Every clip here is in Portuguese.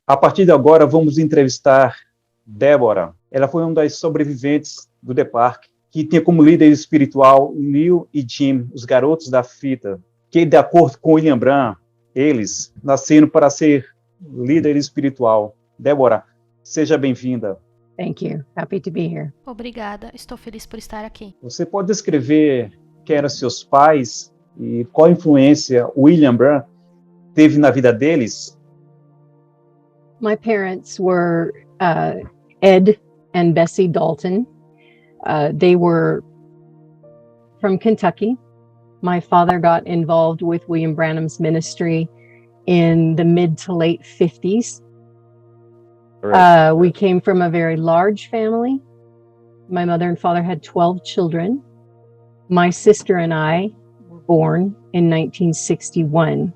A partir de agora, vamos entrevistar Débora. Ela foi uma das sobreviventes do The Park, que tinha como líder espiritual Neil e Jim, os garotos da fita, que, de acordo com William Branham, eles nasceram para ser líder espiritual. Débora, seja bem-vinda. Thank you. Happy to be here. Obrigada, estou feliz por estar aqui. Você pode descrever quem eram seus pais e qual influência William Branham teve na vida deles? My parents were Ed and Bessie Dalton. They were from Kentucky. My father got involved with William Branham's ministry in the mid to late 50s. We came from a very large family. My mother and father had 12 children. My sister and I were born in 1961.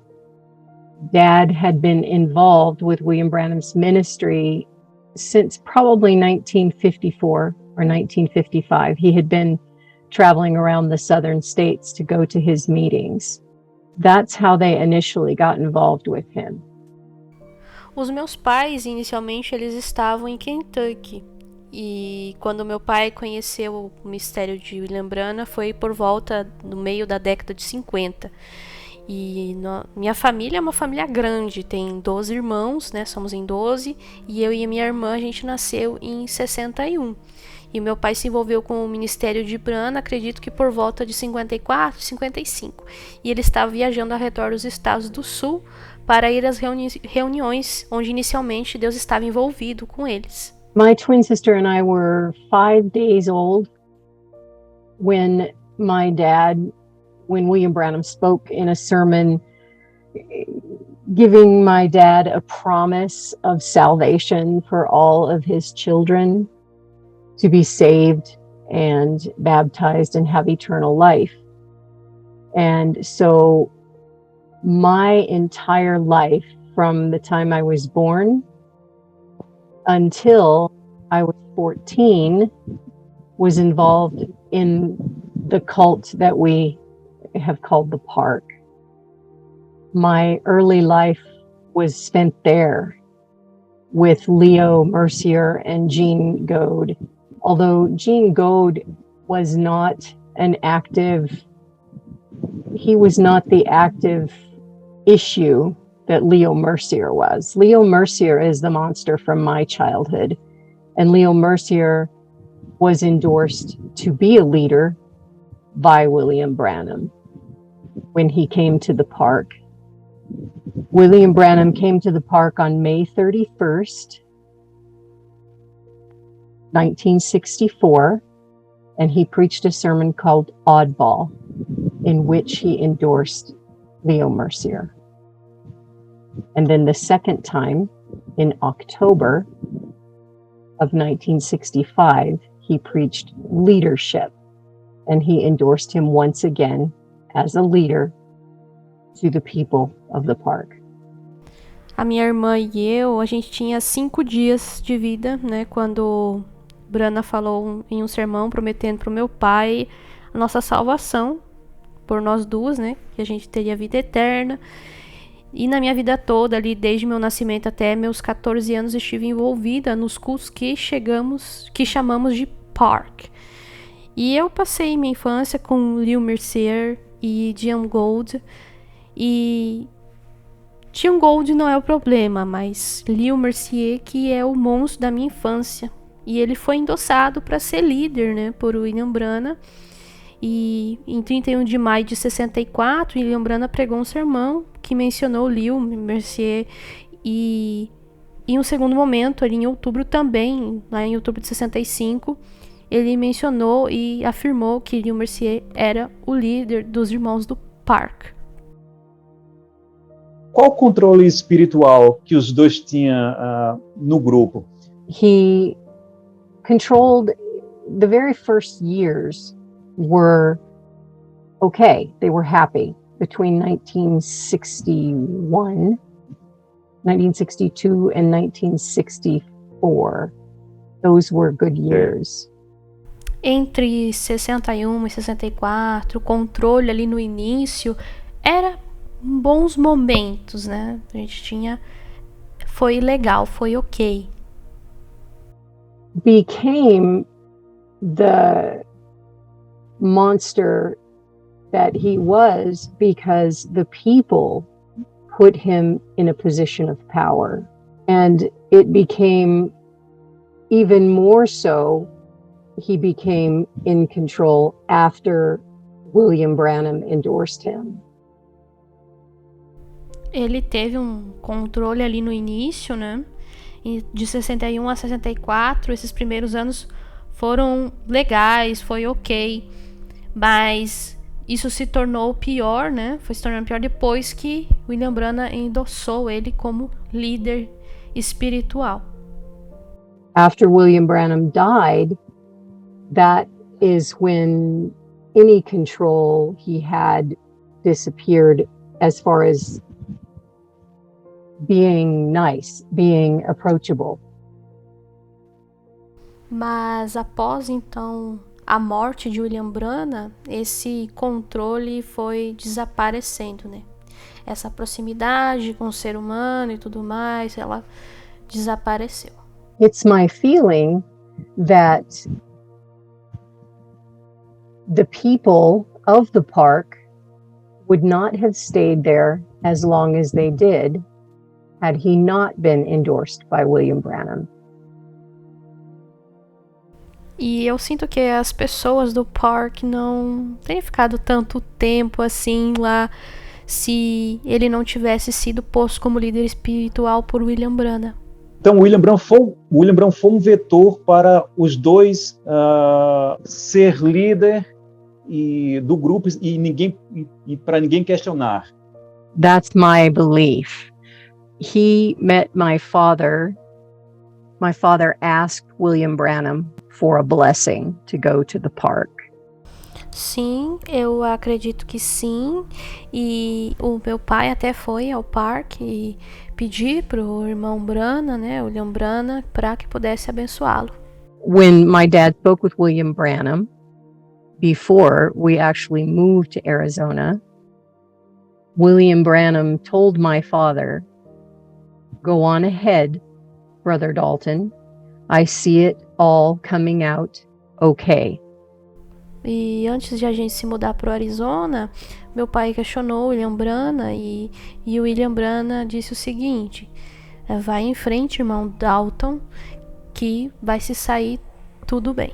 Dad had been involved with William Branham's ministry since probably 1954 or 1955. He had been traveling around the southern states to go to his meetings. That's how they initially got involved with him. Os meus pais, inicialmente, eles estavam em Kentucky. E quando meu pai conheceu o mistério de William Branham foi por volta no meio da década de 50. E minha família é uma família grande, tem 12 irmãos, né? Somos em 12, e eu e a minha irmã, a gente nasceu em 61. E meu pai se envolveu com o Ministério de Branham, acredito que por volta de 54, 55. E ele estava viajando ao redor dos estados do sul para ir às reuniões onde inicialmente Deus estava envolvido com eles. My twin sister and I were 5 days old when William Branham spoke in a sermon giving my dad a promise of salvation for all of his children to be saved and baptized and have eternal life. And so my entire life, from the time I was born until I was 14, was involved in the cult that we have called the Park. My early life was spent there with Leo Mercier and Jean Goad. Although Jean Goad was not the active issue that Leo Mercier was. Leo Mercier is the monster from my childhood, and Leo Mercier was endorsed to be a leader by William Branham when he came to the Park. William Branham came to the Park on May 31st, 1964, and he preached a sermon called Oddball, in which he endorsed Leo Mercier. And then the second time, in October of 1965, he preached leadership, and he endorsed him once again as a leader to the people of the Park. A minha irmã e eu, a gente tinha 5 dias de vida, né, quando Branham falou em um sermão prometendo para o meu pai a nossa salvação por nós duas, né, que a gente teria vida eterna. E na minha vida toda, ali desde meu nascimento até meus 14 anos, estive envolvida nos cultos que chamamos de Park. E eu passei minha infância com Leo Mercier e Jean Goad. E Jean Goad não é o problema, mas Leo Mercier que é o monstro da minha infância. E ele foi endossado para ser líder, né, por William Branham. E em 31 de maio de 64, William Branham pregou um sermão que mencionou Leo Mercier. E em um segundo momento, ali em outubro também, lá em outubro de 65, ele mencionou e afirmou que Leo Mercier era o líder dos irmãos do Park. Qual o controle espiritual que os dois tinham no grupo? He controlled the very first years were okay. They were happy. Between 1962 and 1964. Those were good years. Entre 61 e 64, o controle ali no início era bons momentos, né? A gente tinha foi legal, foi ok. Became the monster that he was because the people put him in a position of power. And it became even more so, he became in control after William Branham endorsed him. Ele teve um controle ali no início, né? E de 61 a 64, esses primeiros anos foram legais, foi ok. Mas isso se tornou pior, né? Foi se tornando pior depois que William Branham endossou ele como líder espiritual. After William Branham died, that is when any control he had disappeared as far as being nice, being approachable. Mas após então a morte de William Branham, esse controle foi desaparecendo, né? Essa proximidade com o ser humano e tudo mais, ela desapareceu. It's my feeling that the people of the park would not have stayed there as long as they did had he not been endorsed by William Branham. E eu sinto que as pessoas do parque não têm ficado tanto tempo assim lá se ele não tivesse sido posto como líder espiritual por William Branham. Então, William Branham foi um vetor para os dois ser líder do grupo e para ninguém questionar. That's my belief. He met my father. My father asked William Branham for a blessing to go to the park. Sim, eu acredito que sim. E o meu pai até foi ao parque e pedir pro irmão Branham, né, William Branham, para que pudesse abençoá-lo. When my dad spoke with William Branham, before we actually moved to Arizona, William Branham told my father, "Go on ahead, Brother Dalton. I see it all coming out okay." E antes de a gente se mudar para o Arizona, meu pai questionou o William Branham e o William Branham disse o seguinte: vai em frente, irmão Dalton, que vai se sair tudo bem.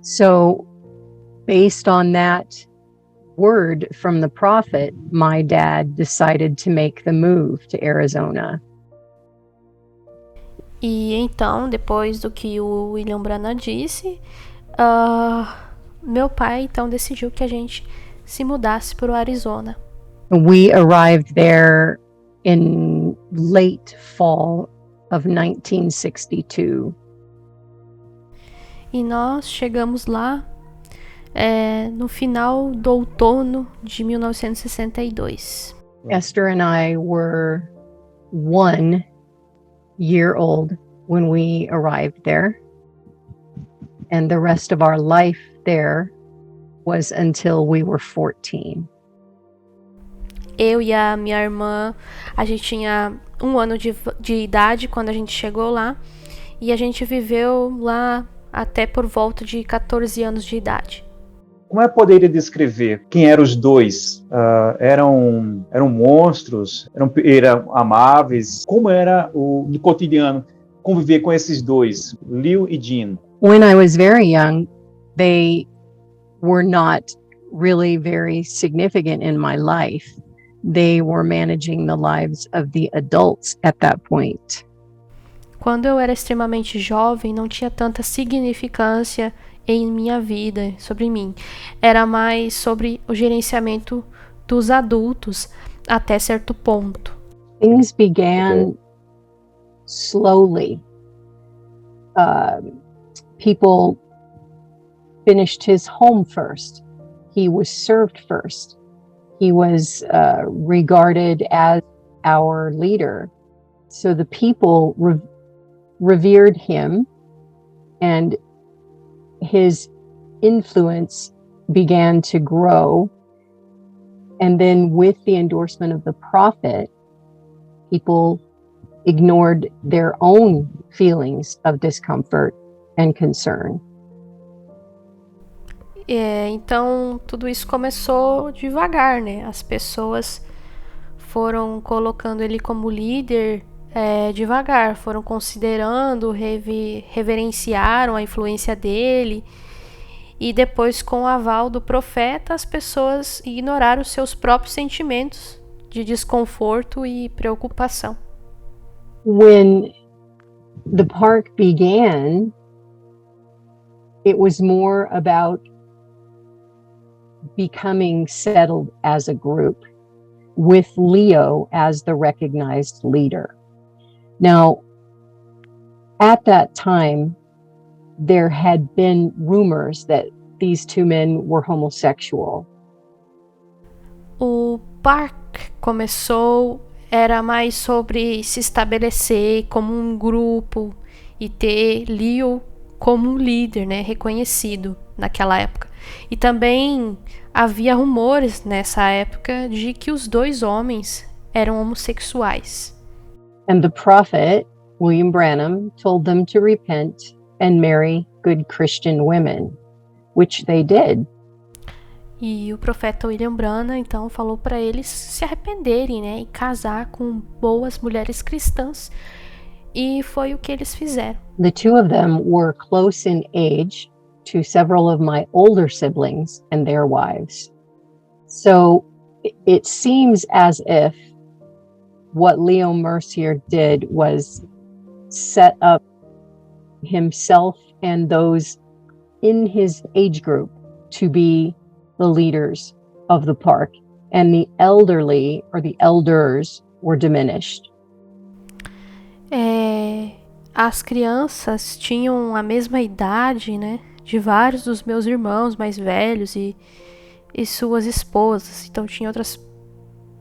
So, based on that word from the prophet, my dad decided to make the move to Arizona. E então, depois do que o William Branham disse, meu pai então decidiu que a gente se mudasse para o Arizona. We arrived there in late fall of 1962. E nós chegamos lá no final do outono de 1962. Esther and I were 1 year old when we arrived there, and the rest of our life there was until we were 14. Eu e a minha irmã, a gente tinha 1 ano de idade quando a gente chegou lá, e a gente viveu lá até por volta de 14 anos de idade. Como é que poderia descrever quem eram os dois? Eram monstros? Eram amáveis? Como era no cotidiano conviver com esses dois, Leo e Jean? When I was very young, they were not really very significant in my life. They were managing the lives of the adults at that point. Quando eu era extremamente jovem, não tinha tanta significância em minha vida, sobre mim. Era mais sobre o gerenciamento dos adultos até certo ponto. Things began slowly. People finished his home first. He was served first. He was regarded as our leader. So the people revered him, and his influence began to grow. And then with the endorsement of the prophet, people ignored their own feelings of discomfort and concern. Então, tudo isso começou devagar, né? As pessoas foram colocando ele como líder devagar, foram considerando, reverenciaram a influência dele, e depois, com o aval do profeta, as pessoas ignoraram seus próprios sentimentos de desconforto e preocupação. When the park began, it was more about becoming settled as a group, with Leo as the recognized leader. Now, at that time, there had been rumors that these two men were homosexual. O parque começou, era mais sobre se estabelecer como um grupo e ter Leo como um líder, né, reconhecido naquela época. E também havia rumores nessa época de que os dois homens eram homossexuais. And the prophet, William Branham, told them to repent and marry good Christian women, which they did. E o profeta William Branham, então, falou para eles se arrependerem, né, e casar com boas mulheres cristãs. E foi o que eles fizeram. The two of them were close in age to several of my older siblings and their wives. So it seems as if what Leo Mercier did was set up himself and those in his age group to be the leaders of the park, and the elderly or the elders were diminished. As crianças tinham a mesma idade, né, de vários dos meus irmãos mais velhos e suas esposas. Então tinha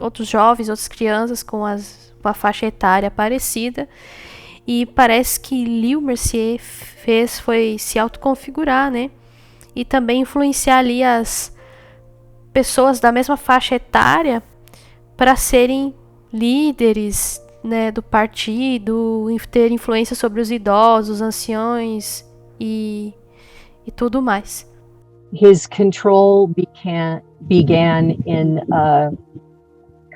outros jovens, outras crianças com uma faixa etária parecida. E parece que Leo Mercier foi se autoconfigurar, né? E também influenciar ali as pessoas da mesma faixa etária para serem líderes, né, do partido, ter influência sobre os idosos, anciões e tudo mais. His control began in a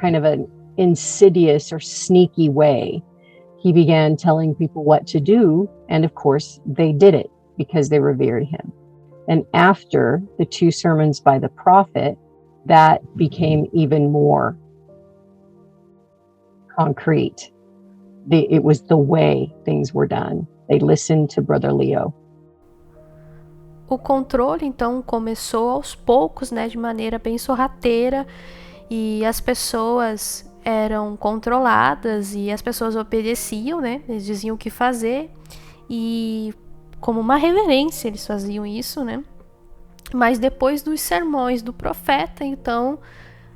kind of an insidious or sneaky way. He began telling people what to do, and of course they did it because they revered him. And after the two sermons by the prophet, that became even more concrete. It was the way things were done. They listened to Brother Leo. O controle, então, começou aos poucos, né, de maneira bem sorrateira, e as pessoas eram controladas e as pessoas obedeciam, né, eles diziam o que fazer, e como uma reverência eles faziam isso, né, mas depois dos sermões do profeta, então,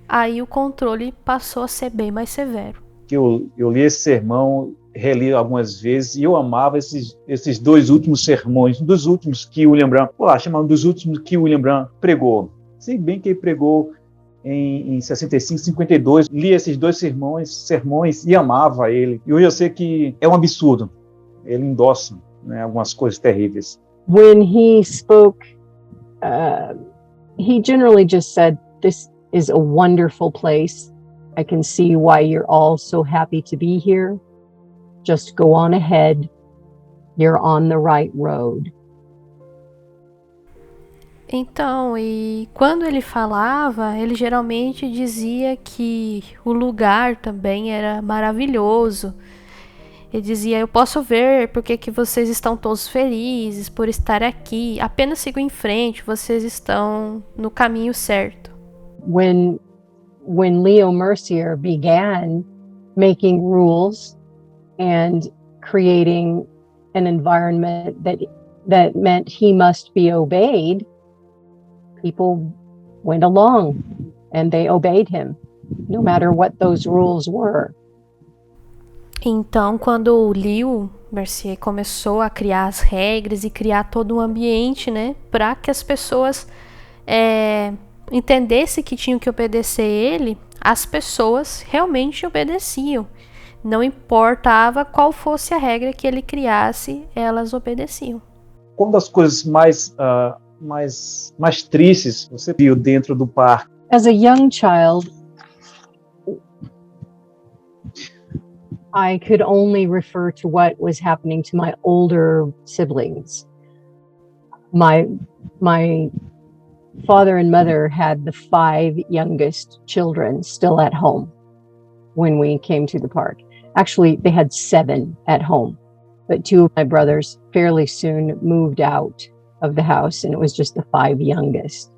aí o controle passou a ser bem mais severo. Eu li esse sermão, reli algumas vezes, e eu amava esses dois últimos sermões, dos últimos que William Branham, chamavam dos últimos que William Branham pregou. Se bem que ele pregou em 65, 52, li esses dois sermões e amava ele. E hoje eu sei que é um absurdo. Ele endossa, né, algumas coisas terríveis. When he spoke, he generally just said, "This is a wonderful place. I can see why you're all so happy to be here. Just go on ahead. You're on the right road." Então, e quando ele falava, ele geralmente dizia que o lugar também era maravilhoso. Ele dizia, eu posso ver porque que vocês estão todos felizes por estar aqui. Apenas sigam em frente, vocês estão no caminho certo. When Leo Mercier began making rules and creating an environment that meant he must be obeyed, people went along and they obeyed him, no matter what those rules were. Então, quando o Leo Mercier começou a criar as regras e criar todo um ambiente, né, para que as pessoas entendessem que tinham que obedecer ele, as pessoas realmente obedeciam. Não importava qual fosse a regra que ele criasse, elas obedeciam. Qual das coisas mais tristes você viu dentro do parque? As a young child, I could only refer to what was happening to my older siblings. My father and mother had the 5 youngest children still at home when we came to the park. Actually, they had 7 at home, but 2 of my brothers fairly soon moved out of the house, and it was just the 5 youngest.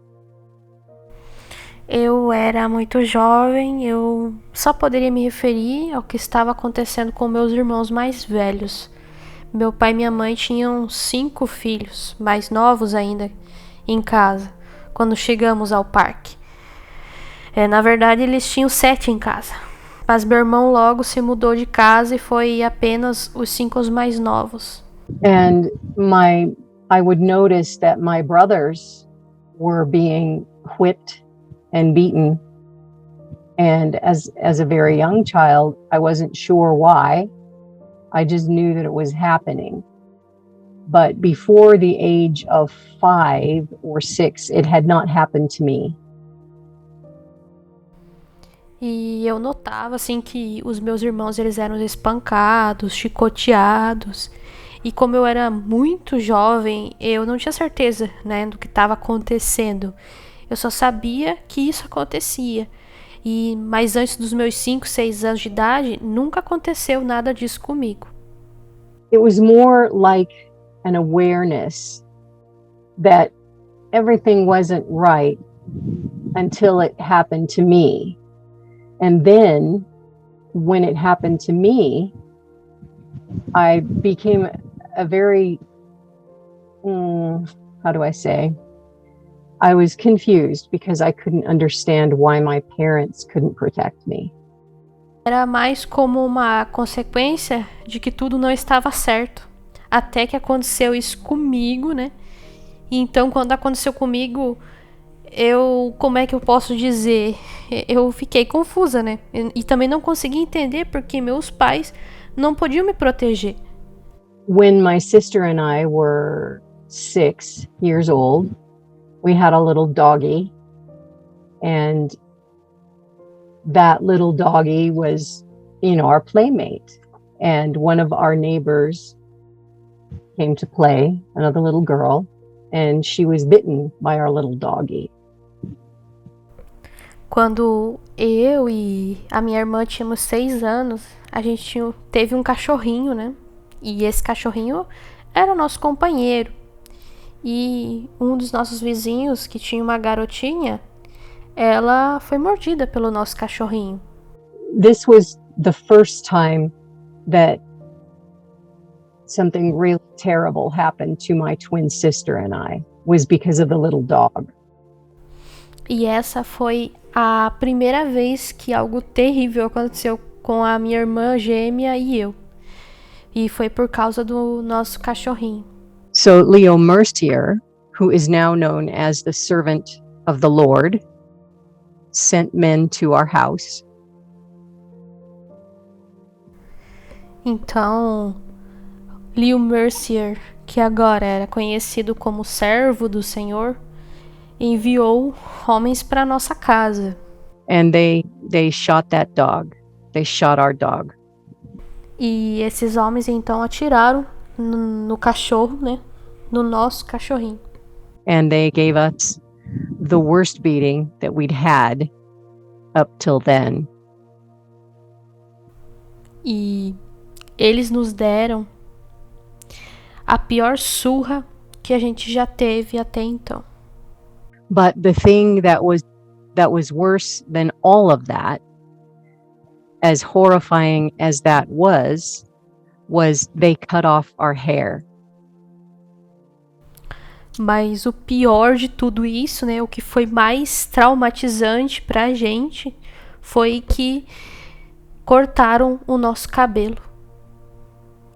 Eu era muito jovem, eu só poderia me referir ao que estava acontecendo com meus irmãos mais velhos. Meu pai e minha mãe tinham 5 filhos, mais novos ainda, em casa, quando chegamos ao parque. Na verdade, eles tinham 7 em casa, mas meu irmão logo se mudou de casa e foi apenas os 5 os mais novos. And I would notice that my brothers were being whipped and beaten. And as a very young child, I wasn't sure why. I just knew that it was happening. But before the age of 5 or 6, it had not happened to me. E eu notava assim que os meus irmãos eles eram espancados, chicoteados. E como eu era muito jovem, eu não tinha certeza, né, do que estava acontecendo. Eu só sabia que isso acontecia. Mas antes dos meus 5, 6 anos de idade, nunca aconteceu nada disso comigo. It was more like an awareness that everything wasn't right until it happened to me. And then when it happened to me, I became a very, how do I say? I was confused because I couldn't understand why my parents couldn't protect me. Era mais como uma consequência de que tudo não estava certo. Até que aconteceu isso comigo, né? E então, quando aconteceu comigo, como é que eu posso dizer? Eu fiquei confusa, né? E também não consegui entender porque meus pais não podiam me proteger. When my sister and I were 6 years old, we had a little doggy, and that little doggy was, our playmate. And one of our neighbors came to play, another little girl, and she was bitten by our little doggy. Quando eu e a minha irmã tínhamos 6 anos, a gente teve um cachorrinho, né? E esse cachorrinho era o nosso companheiro. E um dos nossos vizinhos, que tinha uma garotinha, ela foi mordida pelo nosso cachorrinho. This was the first time that something really terrible happened to my twin sister and I, was because of the little dog. E essa foi a primeira vez que algo terrível aconteceu com a minha irmã gêmea e eu. E foi por causa do nosso cachorrinho. So Leo Mercier, who is now known as the servant of the Lord, sent men to our house. Então, Leo Mercier, que agora era conhecido como servo do Senhor, enviou homens para nossa casa. And they shot that dog. They shot our dog. E esses homens então atiraram no cachorro, né? No nosso cachorrinho. And they gave us the worst beating that we'd had up till then. E eles nos deram a pior surra que a gente já teve até então. But the thing that was worse than all of that, as horrifying as that was they cut off our hair. Mas o pior de tudo isso, né, o que foi mais traumatizante pra gente, foi que cortaram o nosso cabelo.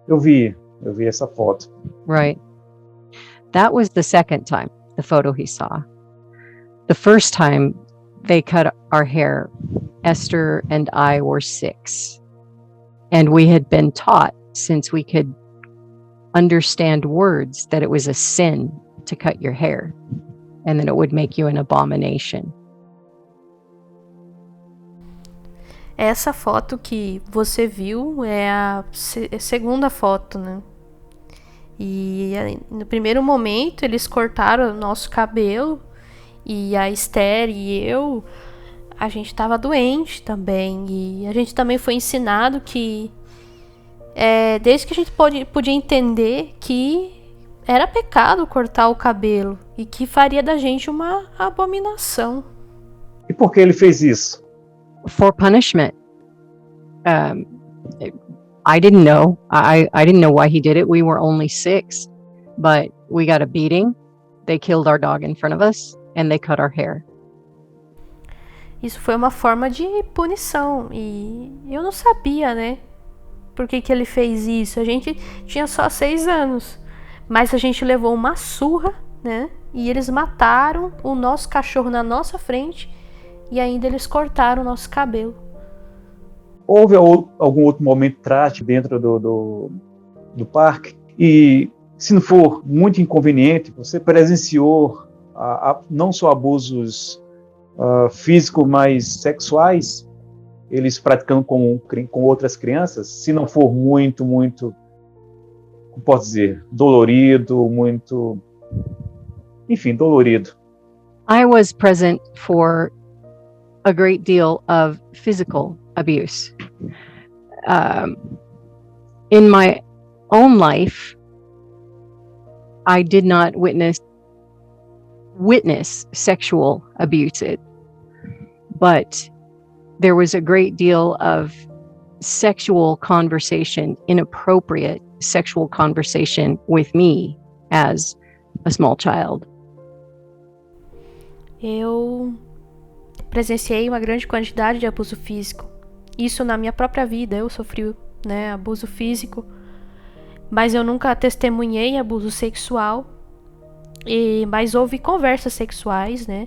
Eu vi essa foto. Right. That was the second time, the photo he saw. The first time they cut our hair, Esther and I were 6. And we had been taught, since we could understand words, that it was a sin to cut your hair and that it would make you an abomination. Essa foto que você viu é a segunda foto, né? E no primeiro momento eles cortaram o nosso cabelo e a Esther e eu, a gente estava doente também. E a gente também foi ensinado que desde que a gente podia entender que era pecado cortar o cabelo e que faria da gente uma abominação. E por que ele fez isso? For punishment. I didn't know. I didn't know why he did it. We were only 6, but we got a beating. They killed our dog in front of us and they cut our hair. Isso foi uma forma de punição e eu não sabia, né? Por que ele fez isso? A gente tinha só 6 anos, mas a gente levou uma surra, né? E eles mataram o nosso cachorro na nossa frente e ainda eles cortaram o nosso cabelo. Houve algum outro momento trágico dentro do parque? E se não for muito inconveniente, você presenciou não só abusos físicos, mas sexuais, eles praticando com outras crianças? Se não for muito, como posso dizer, dolorido, dolorido. I was present for a great deal of physical abuse. In my own life, I did not witness sexual abuse, but there was a great deal of sexual conversation, inappropriate sexual conversation with me as a small child. Eu presenciei uma grande quantidade de abuso físico. Isso na minha própria vida, eu sofri, né, abuso físico, mas eu nunca testemunhei abuso sexual. Mas houve conversas sexuais, né,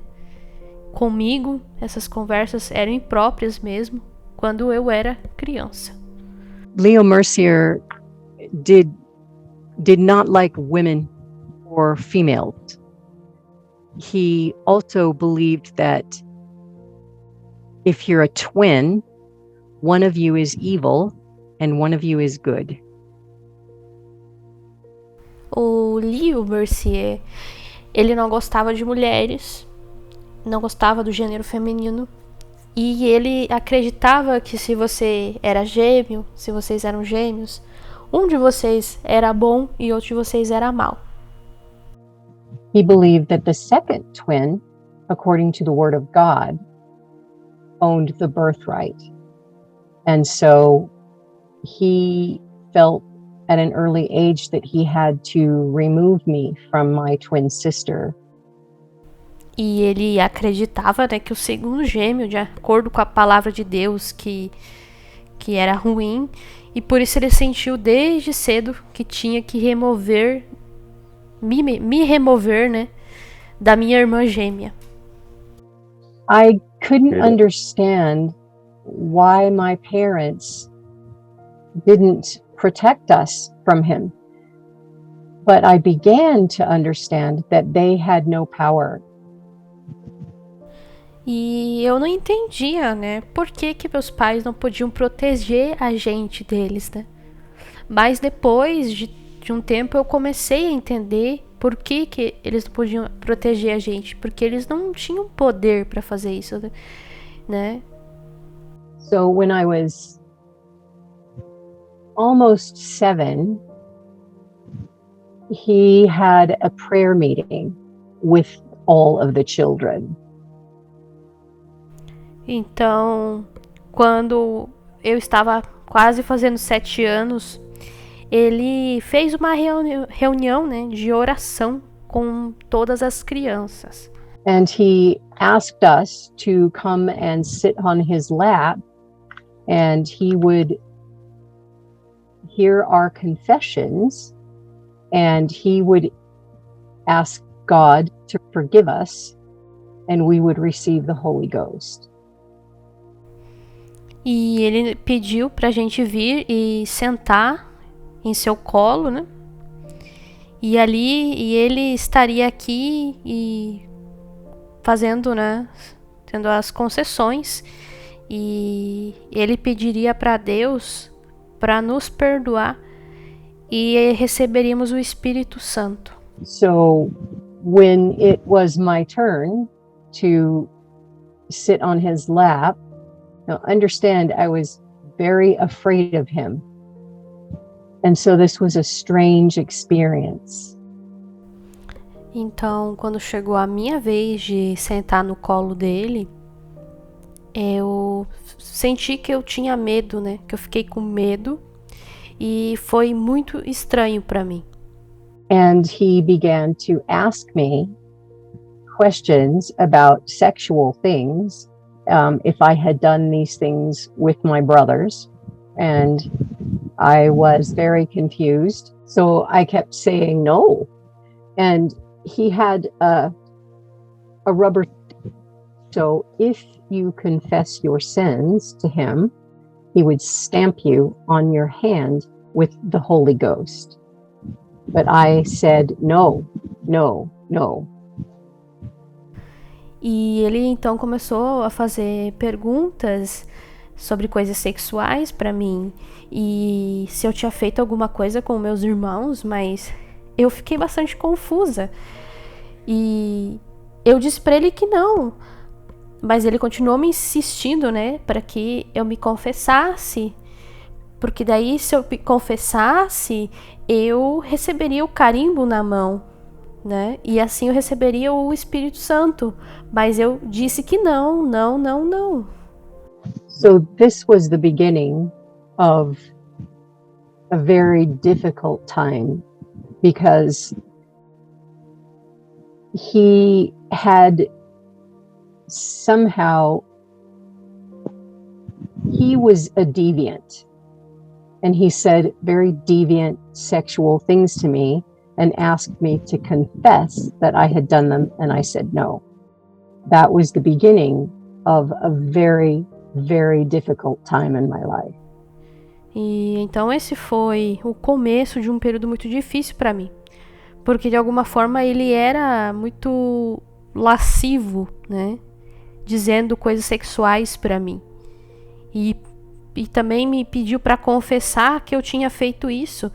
comigo. Essas conversas eram impróprias mesmo, quando eu era criança. Leo Mercier did not like women or females. He also believed that if you're a twin, one of you is evil and one of you is good. O Leo Mercier, ele não gostava de mulheres, não gostava do gênero feminino, e ele acreditava que se você era gêmeo, se vocês eram gêmeos, um de vocês era bom e outro de vocês era mau. He believed that the second twin, according to the word of God, owned the birthright. And so he felt at an early age that he had to remove me from my twin sister. E ele acreditava, né, que o segundo gêmeo, de acordo com a palavra de Deus, que era ruim, e por isso ele sentiu desde cedo que tinha que me remover, né, da minha irmã gêmea. I couldn't understand why my parents didn't protect us from him. But I began to understand that they had no power. E eu não entendia, né, por que meus pais não podiam proteger a gente deles, né? Mas depois de um tempo eu comecei a entender por que eles não podiam proteger a gente, porque eles não tinham poder para fazer isso, né? So when I was almost 7, he had a prayer meeting with all of the children. Então, quando eu estava quase fazendo 7 anos, ele fez uma reunião, né, de oração com todas as crianças. And he asked us to come and sit on his lap, and he would hear our confessions, and he would ask God to forgive us, and we would receive the Holy Ghost. E ele pediu pra gente vir e sentar em seu colo, né? E ele estaria aqui e fazendo, né? Tendo as concessões. E ele pediria para Deus para nos perdoar e receberíamos o Espírito Santo. So when it was my turn to sit on his lap, now understand I was very afraid of him. And so this was a strange experience. Então, quando chegou a minha vez de sentar no colo dele, eu senti que eu tinha medo, né? Que eu fiquei com medo e foi muito estranho para mim. And he began to ask me questions about sexual things, if I had done these things with my brothers. And I was very confused. So I kept saying no. And he had a rubber. So if you confess your sins to him, he would stamp you on your hand with the Holy Ghost. But I said no, no, no. E ele então começou a fazer perguntas sobre coisas sexuais para mim e se eu tinha feito alguma coisa com meus irmãos, mas eu fiquei bastante confusa. E eu disse para ele que não, mas ele continuou me insistindo, né, para que eu me confessasse, porque daí se eu me confessasse, eu receberia o carimbo na mão, né, e assim eu receberia o Espírito Santo, mas eu disse que não, não, não, não. So this was the beginning of a very difficult time, because he had somehow, he was a deviant, and he said very deviant sexual things to me and asked me to confess that I had done them, and I said no. That was the beginning of a very, very difficult time in my life. E então esse foi o começo de um período muito difícil para mim, porque de alguma forma ele era muito lascivo, né, dizendo coisas sexuais para mim, e também me pediu para confessar que eu tinha feito isso,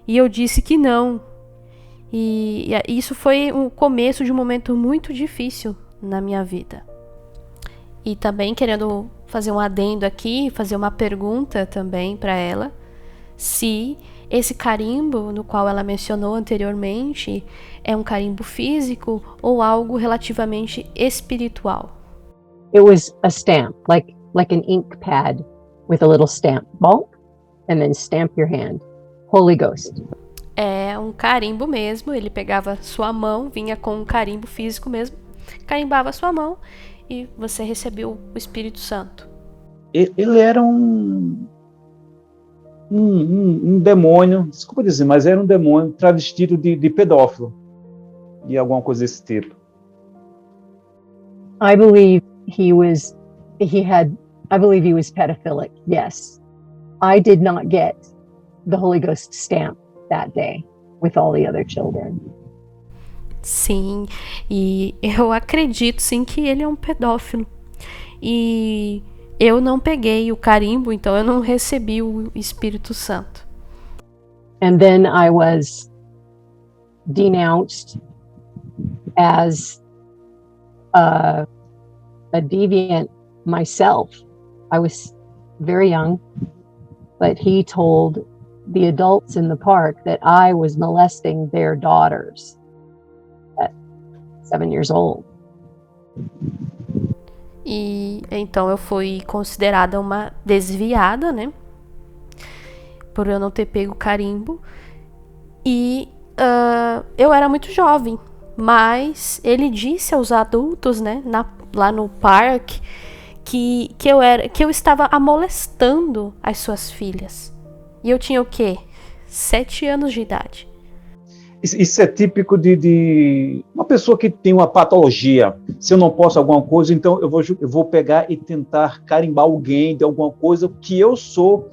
e eu disse que não, e isso foi o começo de um momento muito difícil na minha vida. E também querendo fazer um adendo aqui, fazer uma pergunta também para ela, se esse carimbo no qual ela mencionou anteriormente é um carimbo físico ou algo relativamente espiritual. It was a stamp, like an ink pad with a little stamp, bonk, and then stamp your hand. Holy Ghost. É um carimbo mesmo, ele pegava sua mão, vinha com um carimbo físico mesmo, carimbava sua mão e você recebeu o Espírito Santo. Ele era um demônio, desculpa dizer, mas era um demônio travestido de pedófilo e alguma coisa desse tipo. I believe he was pedophilic, yes. I did not get the Holy Ghost stamp that day with all the other children. Sim, e eu acredito sim que ele é um pedófilo. E eu não peguei o carimbo, então eu não recebi o Espírito Santo. And then I was denounced as a deviant myself. I was very young, but he told the adults in the park that I was molesting their daughters at 7 years old. E então eu fui considerada uma desviada, né? Por eu não ter pego o carimbo. E eu era muito jovem, mas ele disse aos adultos, né, lá no parque, que eu estava amolestando as suas filhas. E eu tinha o quê? 7 anos de idade. Isso é típico de uma pessoa que tem uma patologia. Se eu não posso alguma coisa, então eu vou pegar e tentar carimbar alguém de alguma coisa que eu sou,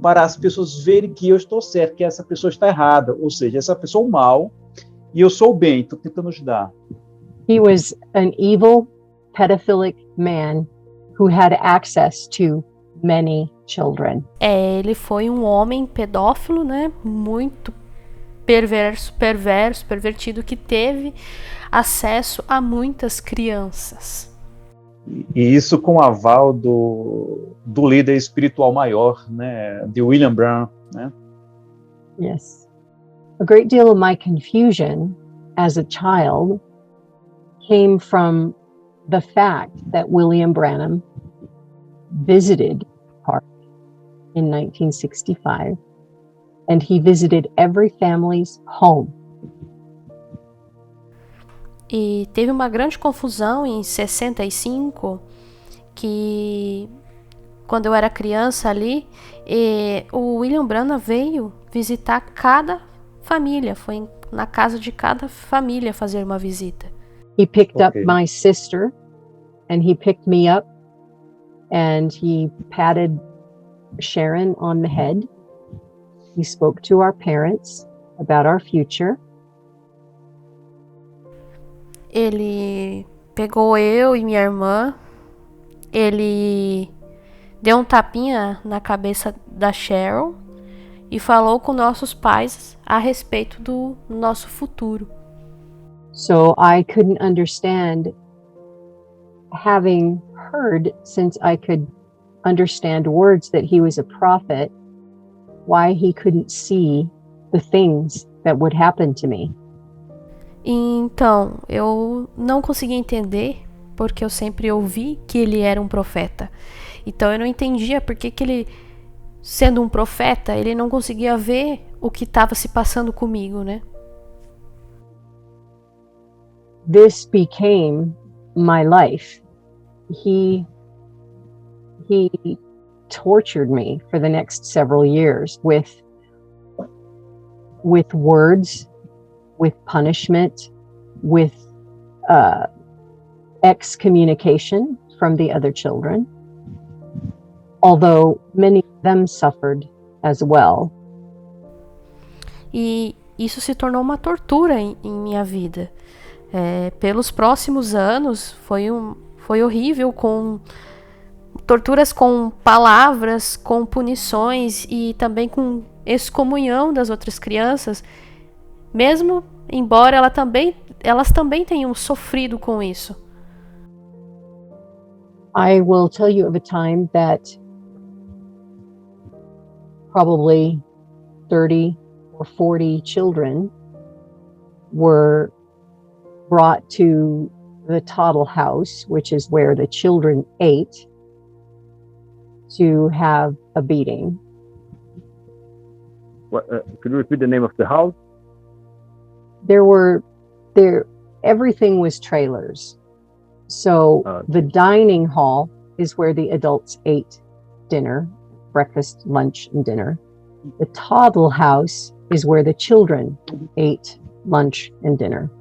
para as pessoas verem que eu estou certo, que essa pessoa está errada. Ou seja, essa pessoa é o mal e eu sou o bem, estou tentando ajudar. He was an evil, pedophilic man who had access to many children. Ele foi um homem pedófilo, né? Muito pervertido, que teve acesso a muitas crianças. E isso com o aval do líder espiritual maior, né, de William Branham, né? Yes. A great deal of my confusion as a child came from the fact that William Branham visited Park in 1965, and he visited every family's home. E teve uma grande confusão em 65, que quando eu era criança ali, o William Branham veio visitar cada família, foi na casa de cada família fazer uma visita. He picked up my sister, and he picked me up, and he patted Sharon on the head. He spoke to our parents about our future. Ele pegou eu e minha irmã, ele deu um tapinha na cabeça da Cheryl e falou com nossos pais a respeito do nosso futuro. So I couldn't understand, having heard since I could understand words, that he was a prophet, why he couldn't see the things that would happen to me. Então, eu não conseguia entender, porque eu sempre ouvi que ele era um profeta. Então eu não entendia por que ele, sendo um profeta, ele não conseguia ver o que estava se passando comigo, né? This became my life. He tortured me for the next several years with words, with punishment, with excommunication from the other children, although many of them suffered as well. E isso se tornou uma tortura em minha vida. Pelos próximos anos foi horrível, com torturas com palavras, com punições e também com excomunhão das outras crianças, mesmo embora elas também tenham sofrido com isso. I will tell you of a time that probably 30 or 40 children were brought to the Toddle House, which is where the children ate, to have a beating. Could you repeat the name of the house? Everything was trailers. So the dining hall is where the adults ate dinner, breakfast, lunch, and dinner. The Toddle House is where the children ate lunch and dinner.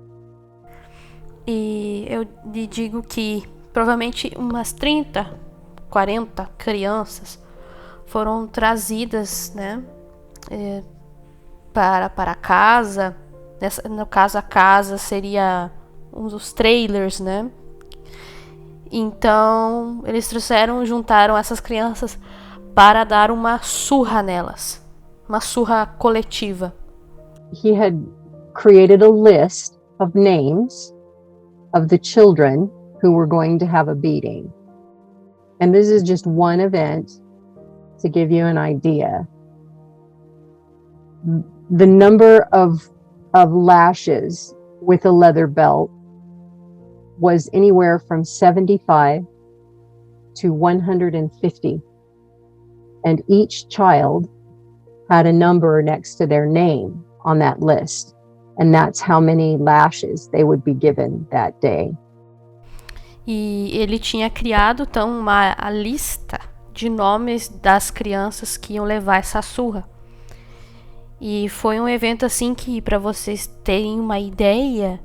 E eu lhe digo que provavelmente umas 30, 40 crianças foram trazidas, né, para casa. No caso, a casa seria uns trailers, né? Então, eles juntaram essas crianças para dar uma surra nelas, uma surra coletiva. He had created a list of names of the children who were going to have a beating. And this is just one event to give you an idea. The number of lashes with a leather belt was anywhere from 75 to 150. And each child had a number next to their name on that list. And that's how many lashes they would be given that day. E ele tinha criado, então, a lista de nomes das crianças que iam levar essa surra. E foi um evento assim que, para vocês terem uma ideia,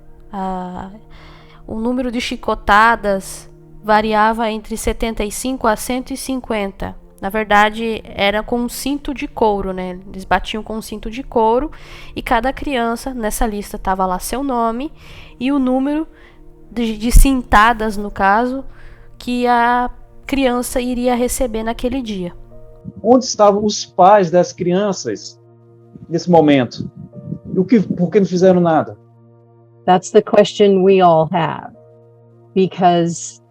o número de chicotadas variava entre 75 a 150. Na verdade, era com um cinto de couro, né? Eles batiam com um cinto de couro e cada criança, nessa lista estava lá seu nome e o número de cintadas, no caso, que a criança iria receber naquele dia. Onde estavam os pais das crianças nesse momento? Por que não fizeram nada? That's the question we all have, because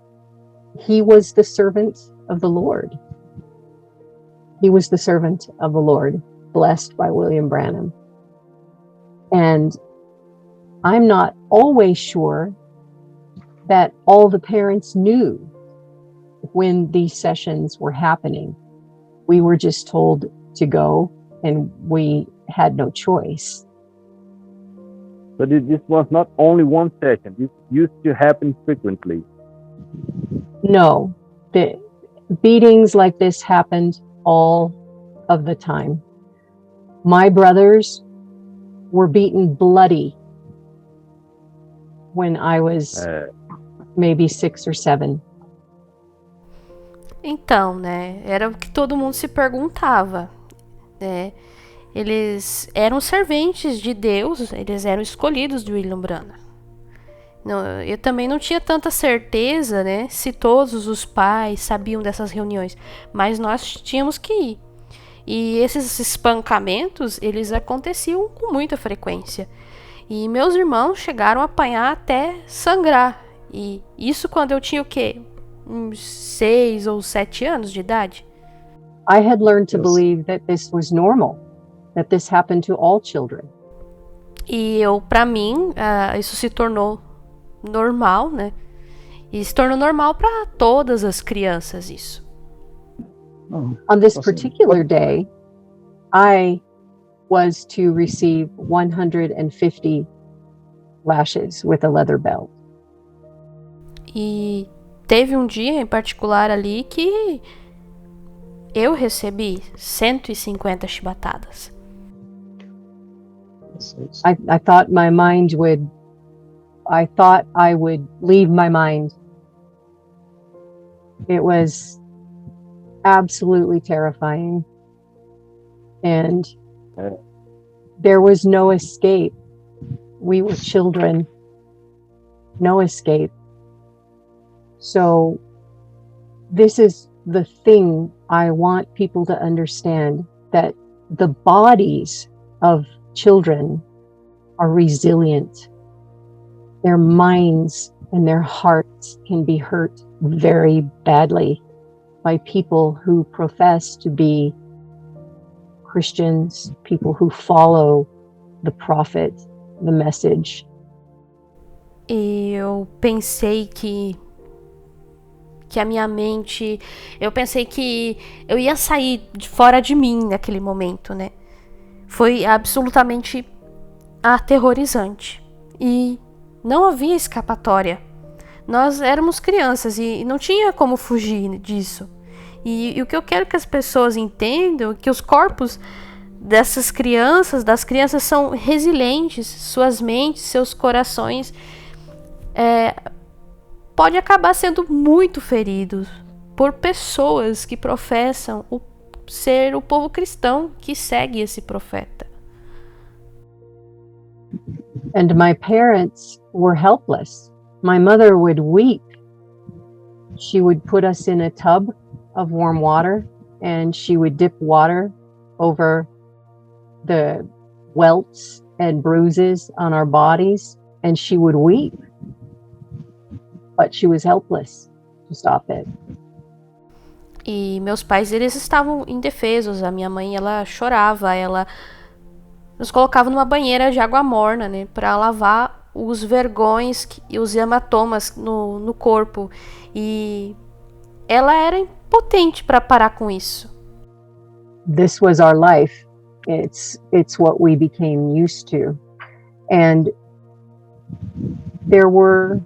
he was the servant of the Lord. He was the servant of the Lord, blessed by William Branham. And I'm not always sure that all the parents knew when these sessions were happening. We were just told to go, and we had no choice. But this was not only one session. This used to happen frequently. No, the beatings like this happened all of the time. My brothers were beaten bloody when I was maybe 6 or 7. Então, né, era o que todo mundo se perguntava, né? Eles eram serventes de Deus, eles eram escolhidos de William Branham. Eu também não tinha tanta certeza, né, se todos os pais sabiam dessas reuniões, mas nós tínhamos que ir. E esses espancamentos, eles aconteciam com muita frequência. E meus irmãos chegaram a apanhar até sangrar. E isso quando eu tinha o quê? Uns 6 ou 7 anos de idade. I had learned to believe that this was normal, that this happened to all children. E para mim, isso se tornou normal, né? E se tornou normal para todas as crianças isso. On this particular day, I was to receive 150 lashes with a leather belt. E teve um dia em particular ali que eu recebi 150 chibatadas. I thought I would leave my mind. It was absolutely terrifying. And there was no escape. We were children. No escape. So this is the thing I want people to understand, that the bodies of children are resilient. Their minds and their hearts can be hurt very badly by people who profess to be Christians, people who follow the prophet, the message. E eu pensei que a minha mente, eu pensei que eu ia sair de fora de mim naquele momento, né? Foi absolutamente aterrorizante e não havia escapatória. Nós éramos crianças e não tinha como fugir disso. E o que eu quero que as pessoas entendam é que os corpos das crianças são resilientes, suas mentes, seus corações pode acabar sendo muito feridos por pessoas que professam ser o povo cristão que segue esse profeta. And my parents were helpless. My mother would weep. She would put us in a tub of warm water and she would dip water over the welts and bruises on our bodies and she would weep. But she was helpless to stop it. E meus pais, eles estavam indefesos. A minha mãe, ela chorava, ela nos colocava numa banheira de água morna, né, para lavar os vergões e os hematomas no corpo. E ela era impotente para parar com isso. This was our life. It's what we became used to. And there were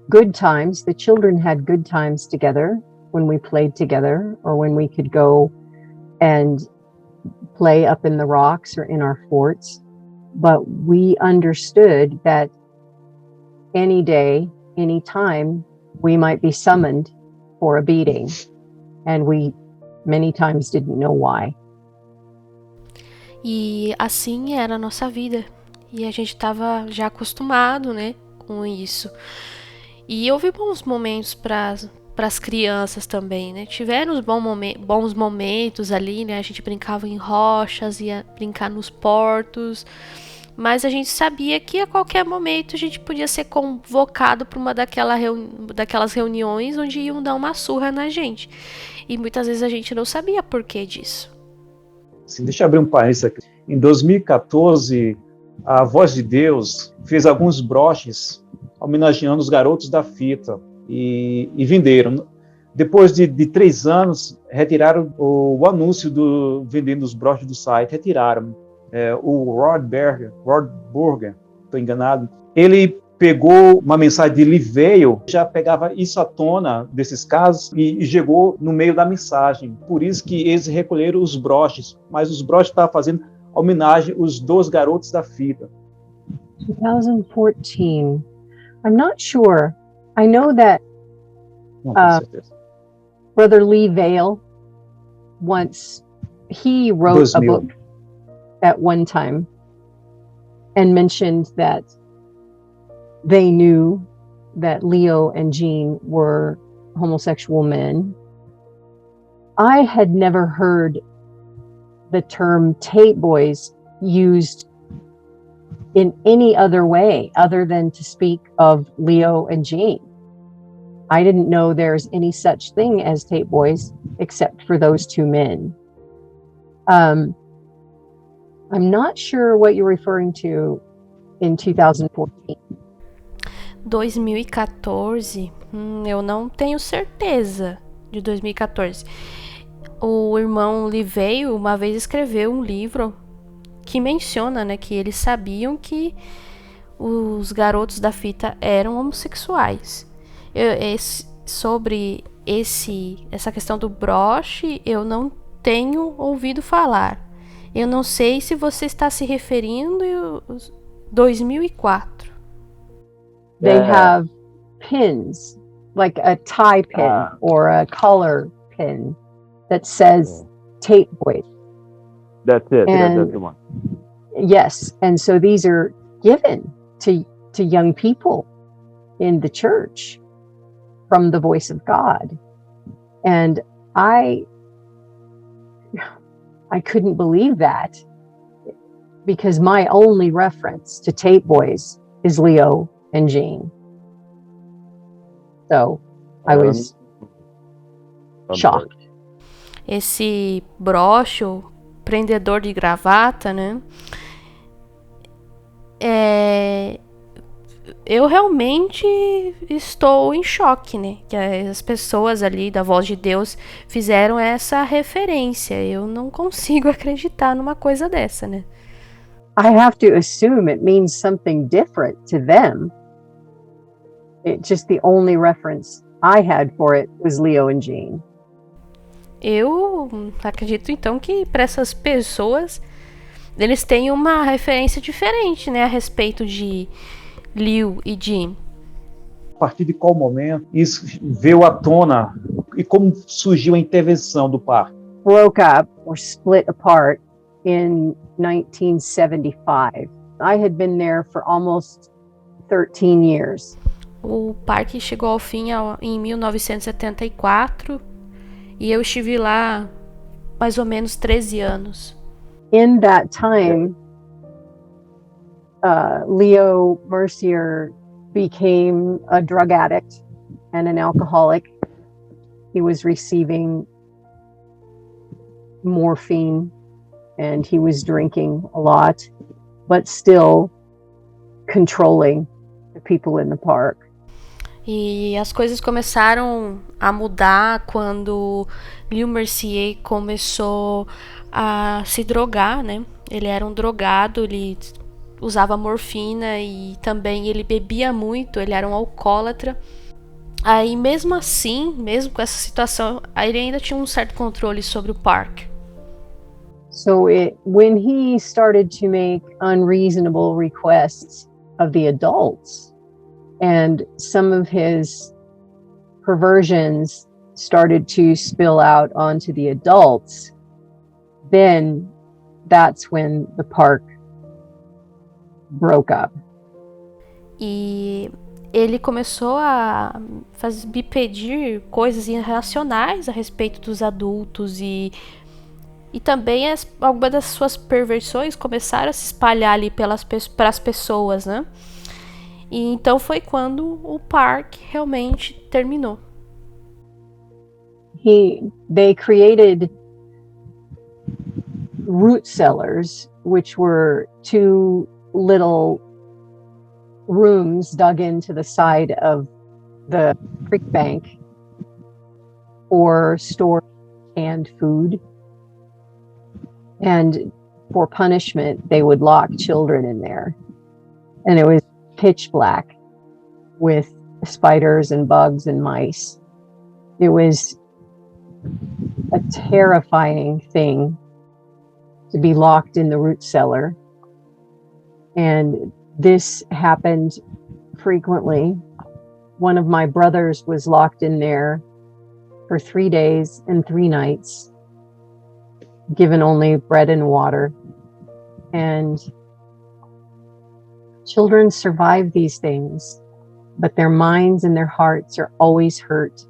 good times. The children had good times together when we played together or when we could go and play up in the rocks or in our forts, but we understood that any day, any time, we might be summoned for a beating, and we many times didn't know why. E assim era a nossa vida. E a gente estava já acostumado, né, com isso. E houve bons momentos para as crianças também, né? Tiveram os bons momentos ali, né? A gente brincava em rochas, ia brincar nos portos. Mas a gente sabia que a qualquer momento a gente podia ser convocado para uma daquelas reuniões onde iam dar uma surra na gente. E muitas vezes a gente não sabia por que disso. Assim, deixa eu abrir um parênteses aqui. Em 2014, a Voz de Deus fez alguns broches homenageando os garotos da fita e venderam. Depois de 3 anos, retiraram o anúncio vendendo os broches do site, retiraram. O Rod Burger, estou enganado, ele pegou uma mensagem de Livale, já pegava isso à tona desses casos e jogou no meio da mensagem. Por isso que eles recolheram os broches, mas os broches estavam fazendo homenagem aos 2 garotos da fita. 2014. I'm not sure. I know that Não, com certeza. Brother Lee Vale he wrote 2000. a book at one time and mentioned that they knew that Leo and Jean were homosexual men. I had never heard the term Tate Boys used in any other way other than to speak of Leo and Jean. I didn't know there's any such thing as Tate Boys except for those 2 men. I'm not sure what you're referring to in 2014. 2014, eu não tenho certeza de 2014. O irmão Livale uma vez escreveu um livro que menciona, né, que eles sabiam que os garotos da fita eram homossexuais. Sobre essa questão do broche, eu não tenho ouvido falar. Eu não sei se você está se referindo a 2004. They have pins, like a tie pin or a color pin that says Tate Boys. That's it. And That's the one. yes, and so these are given to young people in the church from the voice of God. And I couldn't believe that, because my only reference to Tate Boys is Leo and Jean. So I was shocked. Esse broche, o prendedor de gravata, né? Eu realmente estou em choque, né? Que as pessoas ali da Voz de Deus fizeram essa referência. Eu não consigo acreditar numa coisa dessa, né? I have to assume it means something different to them. It just the only reference I had for it was Leo and Jean. Eu acredito então que para essas pessoas eles têm uma referência diferente, né, a respeito de Leo e Jean. A partir de qual momento isso veio à tona e como surgiu a intervenção do parque? Broke up or split apart in 1975. I had been there for almost 13 years. O parque chegou ao fim em 1974 e eu estive lá mais ou menos 13 anos. In that time, Leo Mercier became a drug addict and an alcoholic. He was receiving morphine and he was drinking a lot, but still controlling the people in the park. E as coisas começaram a mudar quando Leo Mercier começou a se drogar, né? Ele era um drogado, ele usava morfina e também ele bebia muito, ele era um alcoólatra. Aí mesmo assim, mesmo com essa situação, ele ainda tinha um certo controle sobre o parque. So when he started to make unreasonable requests of the adults, and some of his perversions started to spill out onto the adults, then that's when the park broke up. E ele começou a me pedir coisas irracionais a respeito dos adultos e também algumas das suas perversões começaram a se espalhar ali para as pessoas, né? E então foi quando o parque realmente terminou. They created root cellars, which were two little rooms dug into the side of the creek bank for storing canned food. And for punishment, they would lock children in there. And it was pitch black with spiders and bugs and mice. It was a terrifying thing to be locked in the root cellar. And this happened frequently. One of my brothers was locked in there for 3 days and 3 nights, given only bread and water. And children survive these things, but their minds and their hearts are always hurt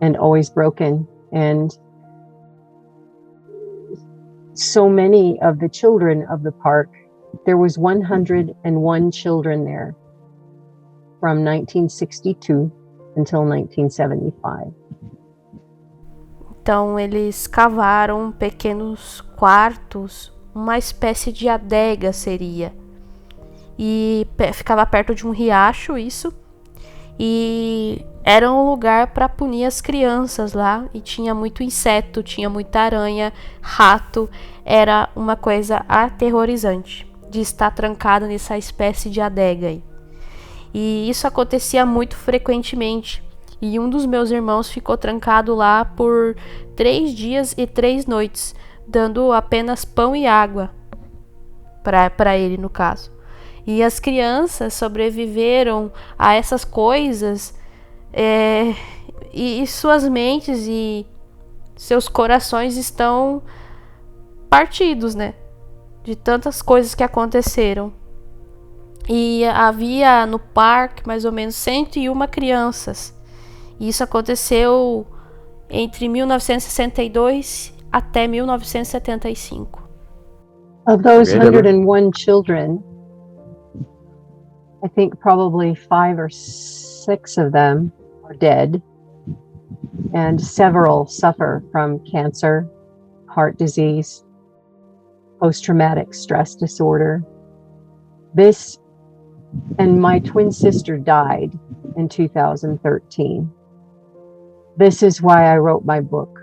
and always broken. And so many of the children of the park, there was 101 children there from 1962 until 1975. Então eles cavaram pequenos quartos, uma espécie de adega seria. E ficava perto de um riacho isso. E era um lugar para punir as crianças lá. E tinha muito inseto, tinha muita aranha, rato. Era uma coisa aterrorizante de estar trancado nessa espécie de adega aí. E isso acontecia muito frequentemente. E um dos meus irmãos ficou trancado lá por 3 dias e 3 noites, dando apenas pão e água para ele, no caso. E as crianças sobreviveram a essas coisas, e suas mentes e seus corações estão partidos, né? De tantas coisas que aconteceram. E havia no parque mais ou menos 101 crianças. E isso aconteceu entre 1962 até 1975. Of those 101 children, I think probably 5 or 6 of them are dead, and several suffer from cancer, heart disease, post-traumatic stress disorder. This, and my twin sister died in 2013. This is why I wrote my book.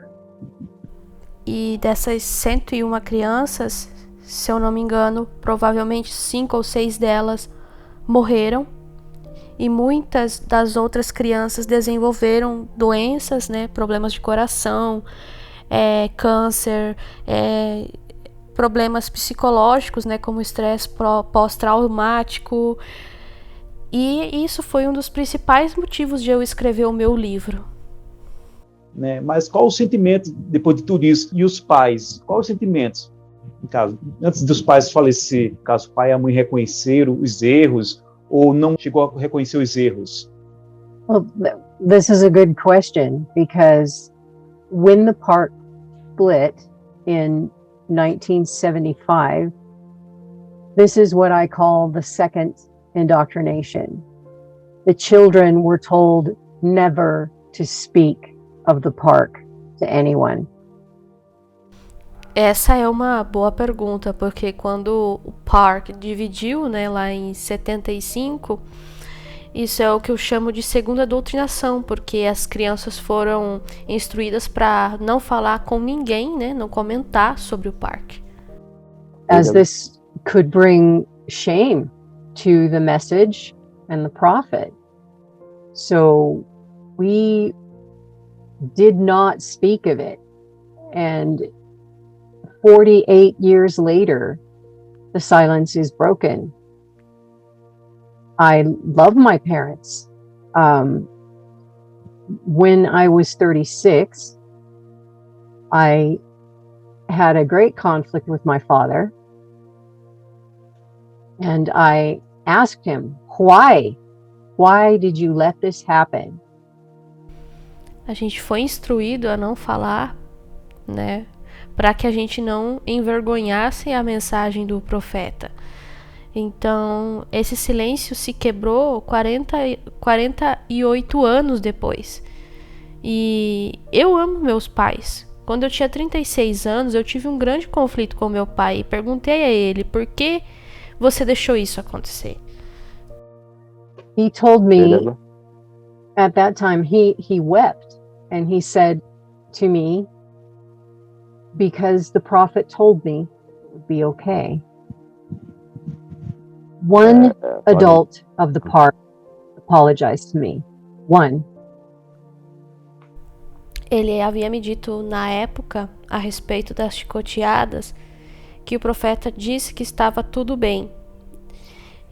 E dessas 101 crianças, se eu não me engano, provavelmente 5 ou 6 delas morreram. E muitas das outras crianças desenvolveram doenças, né, problemas de coração, câncer, problemas psicológicos, né, como estresse pós-traumático. E isso foi um dos principais motivos de eu escrever o meu livro. Né? Mas qual o sentimento depois de tudo isso? E os pais? Qual os sentimentos? No caso, antes dos pais falecer, caso o pai e a mãe reconheceram os erros ou não chegou a reconhecer os erros? Well, this is a good question, because when the park split in 1975, this is what I call the second indoctrination. The children were told never to speak of the park to anyone. Essa é uma boa pergunta, porque quando o parque dividiu, né, lá em 75, isso é o que eu chamo de segunda doutrinação, porque as crianças foram instruídas para não falar com ninguém, né, não comentar sobre o parque. As this could bring shame to the message and the prophet. So we did not speak of it. And 48 years later, the silence is broken. I love my parents. When I was 36, I had a great conflict with my father. And I asked him, why? Why did you let this happen? A gente foi instruído a não falar, né? Para que a gente não envergonhasse a mensagem do profeta. Então, esse silêncio se quebrou 48 anos depois. E eu amo meus pais. Quando eu tinha 36 anos, eu tive um grande conflito com meu pai e perguntei a ele, por que você deixou isso acontecer? He told me at that time, he wept and he said to me, because the prophet told me it would be okay. One adult of the park apologized to me. One. Ele havia me dito na época, a respeito das chicoteadas, que o profeta disse que estava tudo bem.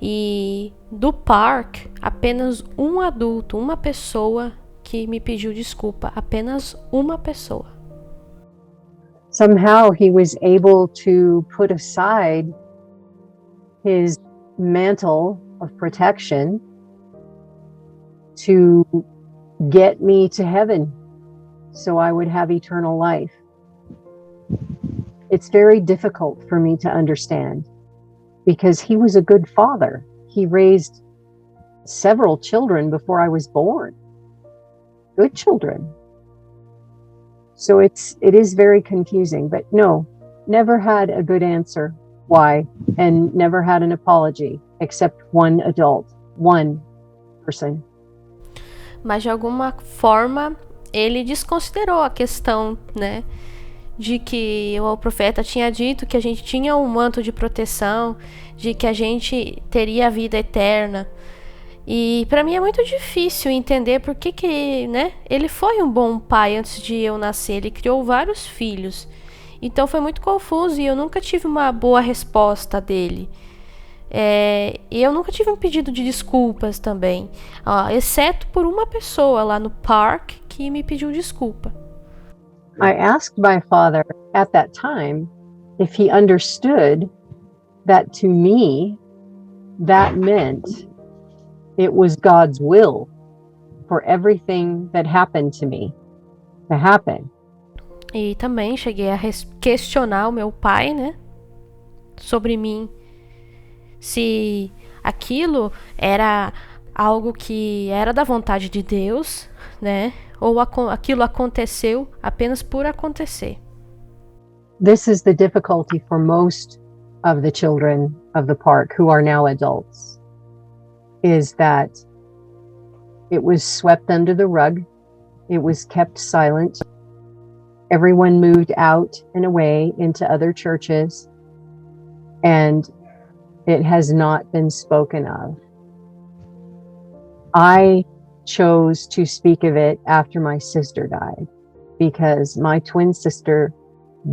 E do parque, apenas um adulto, uma pessoa que me pediu desculpa. Apenas uma pessoa. Somehow he was able to put aside his mantle of protection to get me to heaven so I would have eternal life. It's very difficult for me to understand because he was a good father. He raised several children before I was born. Good children. So it is very confusing, but no, never had a good answer why, and never had an apology except one adult, one person. Mas de alguma forma ele desconsiderou a questão, né, de que o profeta tinha dito que a gente tinha um manto de proteção, de que a gente teria a vida eterna. E para mim é muito difícil entender por que, né, ele foi um bom pai antes de eu nascer. Ele criou vários filhos. Então foi muito confuso e eu nunca tive uma boa resposta dele. E eu nunca tive um pedido de desculpas também, exceto por uma pessoa lá no parque que me pediu desculpa. I asked my father at that time if he understood that to me, that meant it was God's will for everything that happened to me to happen. E também cheguei a questionar o meu pai, né, sobre mim, se aquilo era algo que era da vontade de Deus, né, ou aquilo aconteceu apenas por acontecer. This is the difficulty for most of the children of the park who are now adults, is that it was swept under the rug, it was kept silent, everyone moved out and away into other churches, and it has not been spoken of. I chose to speak of it after my sister died, because my twin sister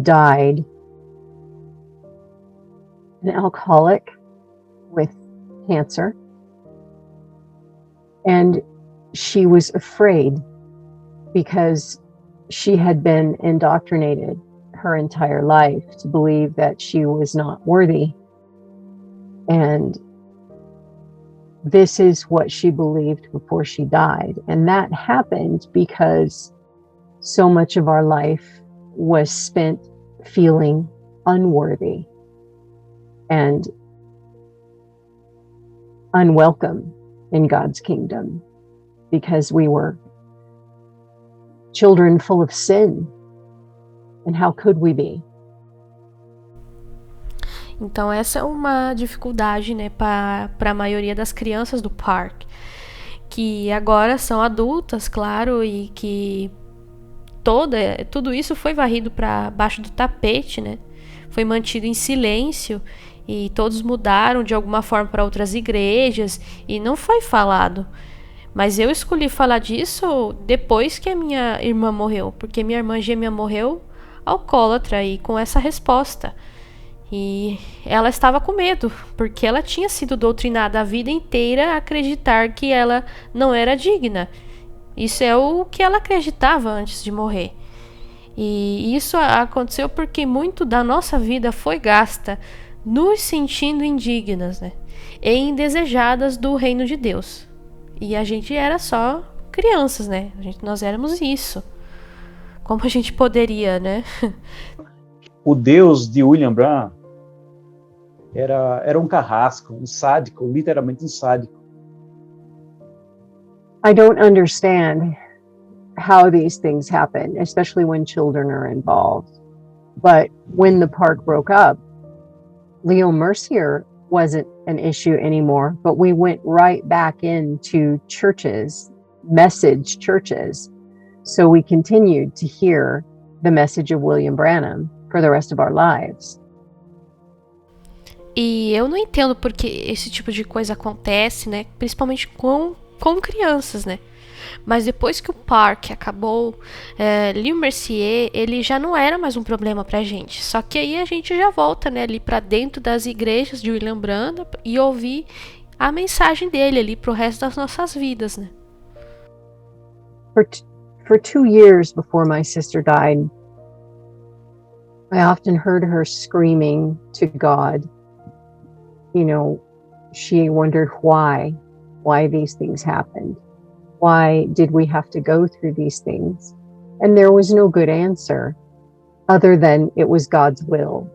died an alcoholic with cancer, and she was afraid because she had been indoctrinated her entire life to believe that she was not worthy. And this is what she believed before she died. And that happened because so much of our life was spent feeling unworthy and unwelcome in God's kingdom, because we were children full of sin. And how could we be? Então essa é uma dificuldade, né, para a maioria das crianças do parque, que agora são adultas, claro, e que tudo isso foi varrido para baixo do tapete, né? Foi mantido em silêncio e todos mudaram de alguma forma para outras igrejas e não foi falado. Mas eu escolhi falar disso depois que a minha irmã morreu, porque minha irmã gêmea morreu alcoólatra e com essa resposta. E ela estava com medo, porque ela tinha sido doutrinada a vida inteira a acreditar que ela não era digna. Isso é o que ela acreditava antes de morrer. E isso aconteceu porque muito da nossa vida foi gasta nos sentindo indignas, né? E indesejadas do reino de Deus. E a gente era só crianças, né? Nós éramos isso. Como a gente poderia, né? O Deus de William Branham era um carrasco, um sádico, literalmente um sádico. I don't understand how these things happen, especially when children are involved. But when the park broke up, Leo Mercier wasn't an issue anymore, but we went right back into churches, message churches. So we continued to hear the message of William Branham for the rest of our lives. E eu não entendo porque esse tipo de coisa acontece, né? Principalmente com crianças, né? Mas depois que o parque acabou, Leo Mercier, ele já não era mais um problema pra gente. Só que aí a gente já volta, né, ali pra dentro das igrejas de William Branham e ouvir a mensagem dele ali pro resto das nossas vidas, né? For 2 years before my sister died, I often heard her screaming to God. You know, she wondered why these things happened. Why did we have to go through these things? And there was no good answer other than it was God's will.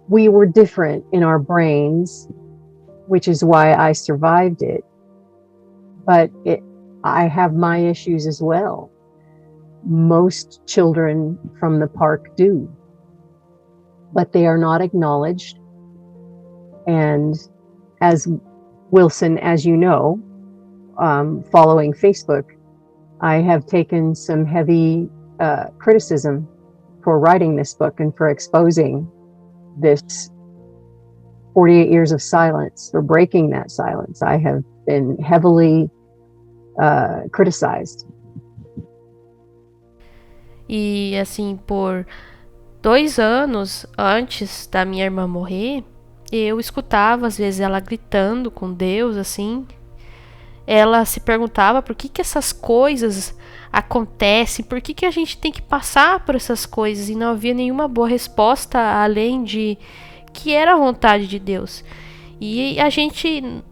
We were different in our brains, which is why I survived it. But I have my issues as well. Most children from the park do. But they are not acknowledged. And as Wilson, as you know, following Facebook, I have taken some heavy criticism for writing this book and for exposing this 48 years of silence, for breaking that silence. I have been heavily criticized. E assim, por 2 anos antes da minha irmã morrer, eu escutava às vezes ela gritando com Deus, assim. Ela se perguntava por que essas coisas acontecem, por que a gente tem que passar por essas coisas, e não havia nenhuma boa resposta além de que era a vontade de Deus. E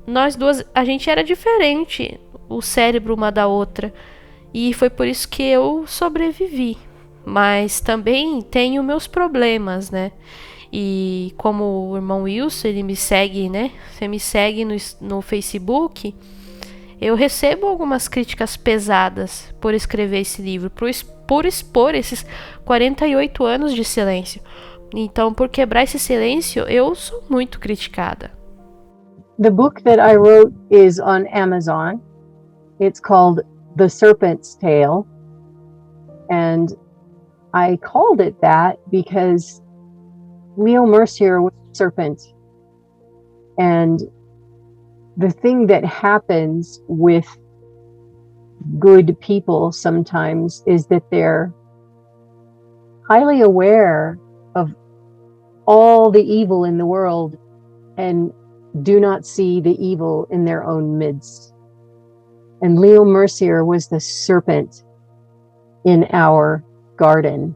nós duas, a gente era diferente, o cérebro uma da outra, e foi por isso que eu sobrevivi. Mas também tenho meus problemas, né? E como o irmão Wilson, ele me segue, né? Você me segue no Facebook, eu recebo algumas críticas pesadas por escrever esse livro, por expor esses 48 anos de silêncio. Então, por quebrar esse silêncio, eu sou muito criticada. The book that I wrote is on Amazon. It's called The Serpent's Tale. And I called it that because Leo Mercier was a serpent. And the thing that happens with good people sometimes is that they're highly aware of all the evil in the world and do not see the evil in their own midst. And Leo Mercier was the serpent in our garden.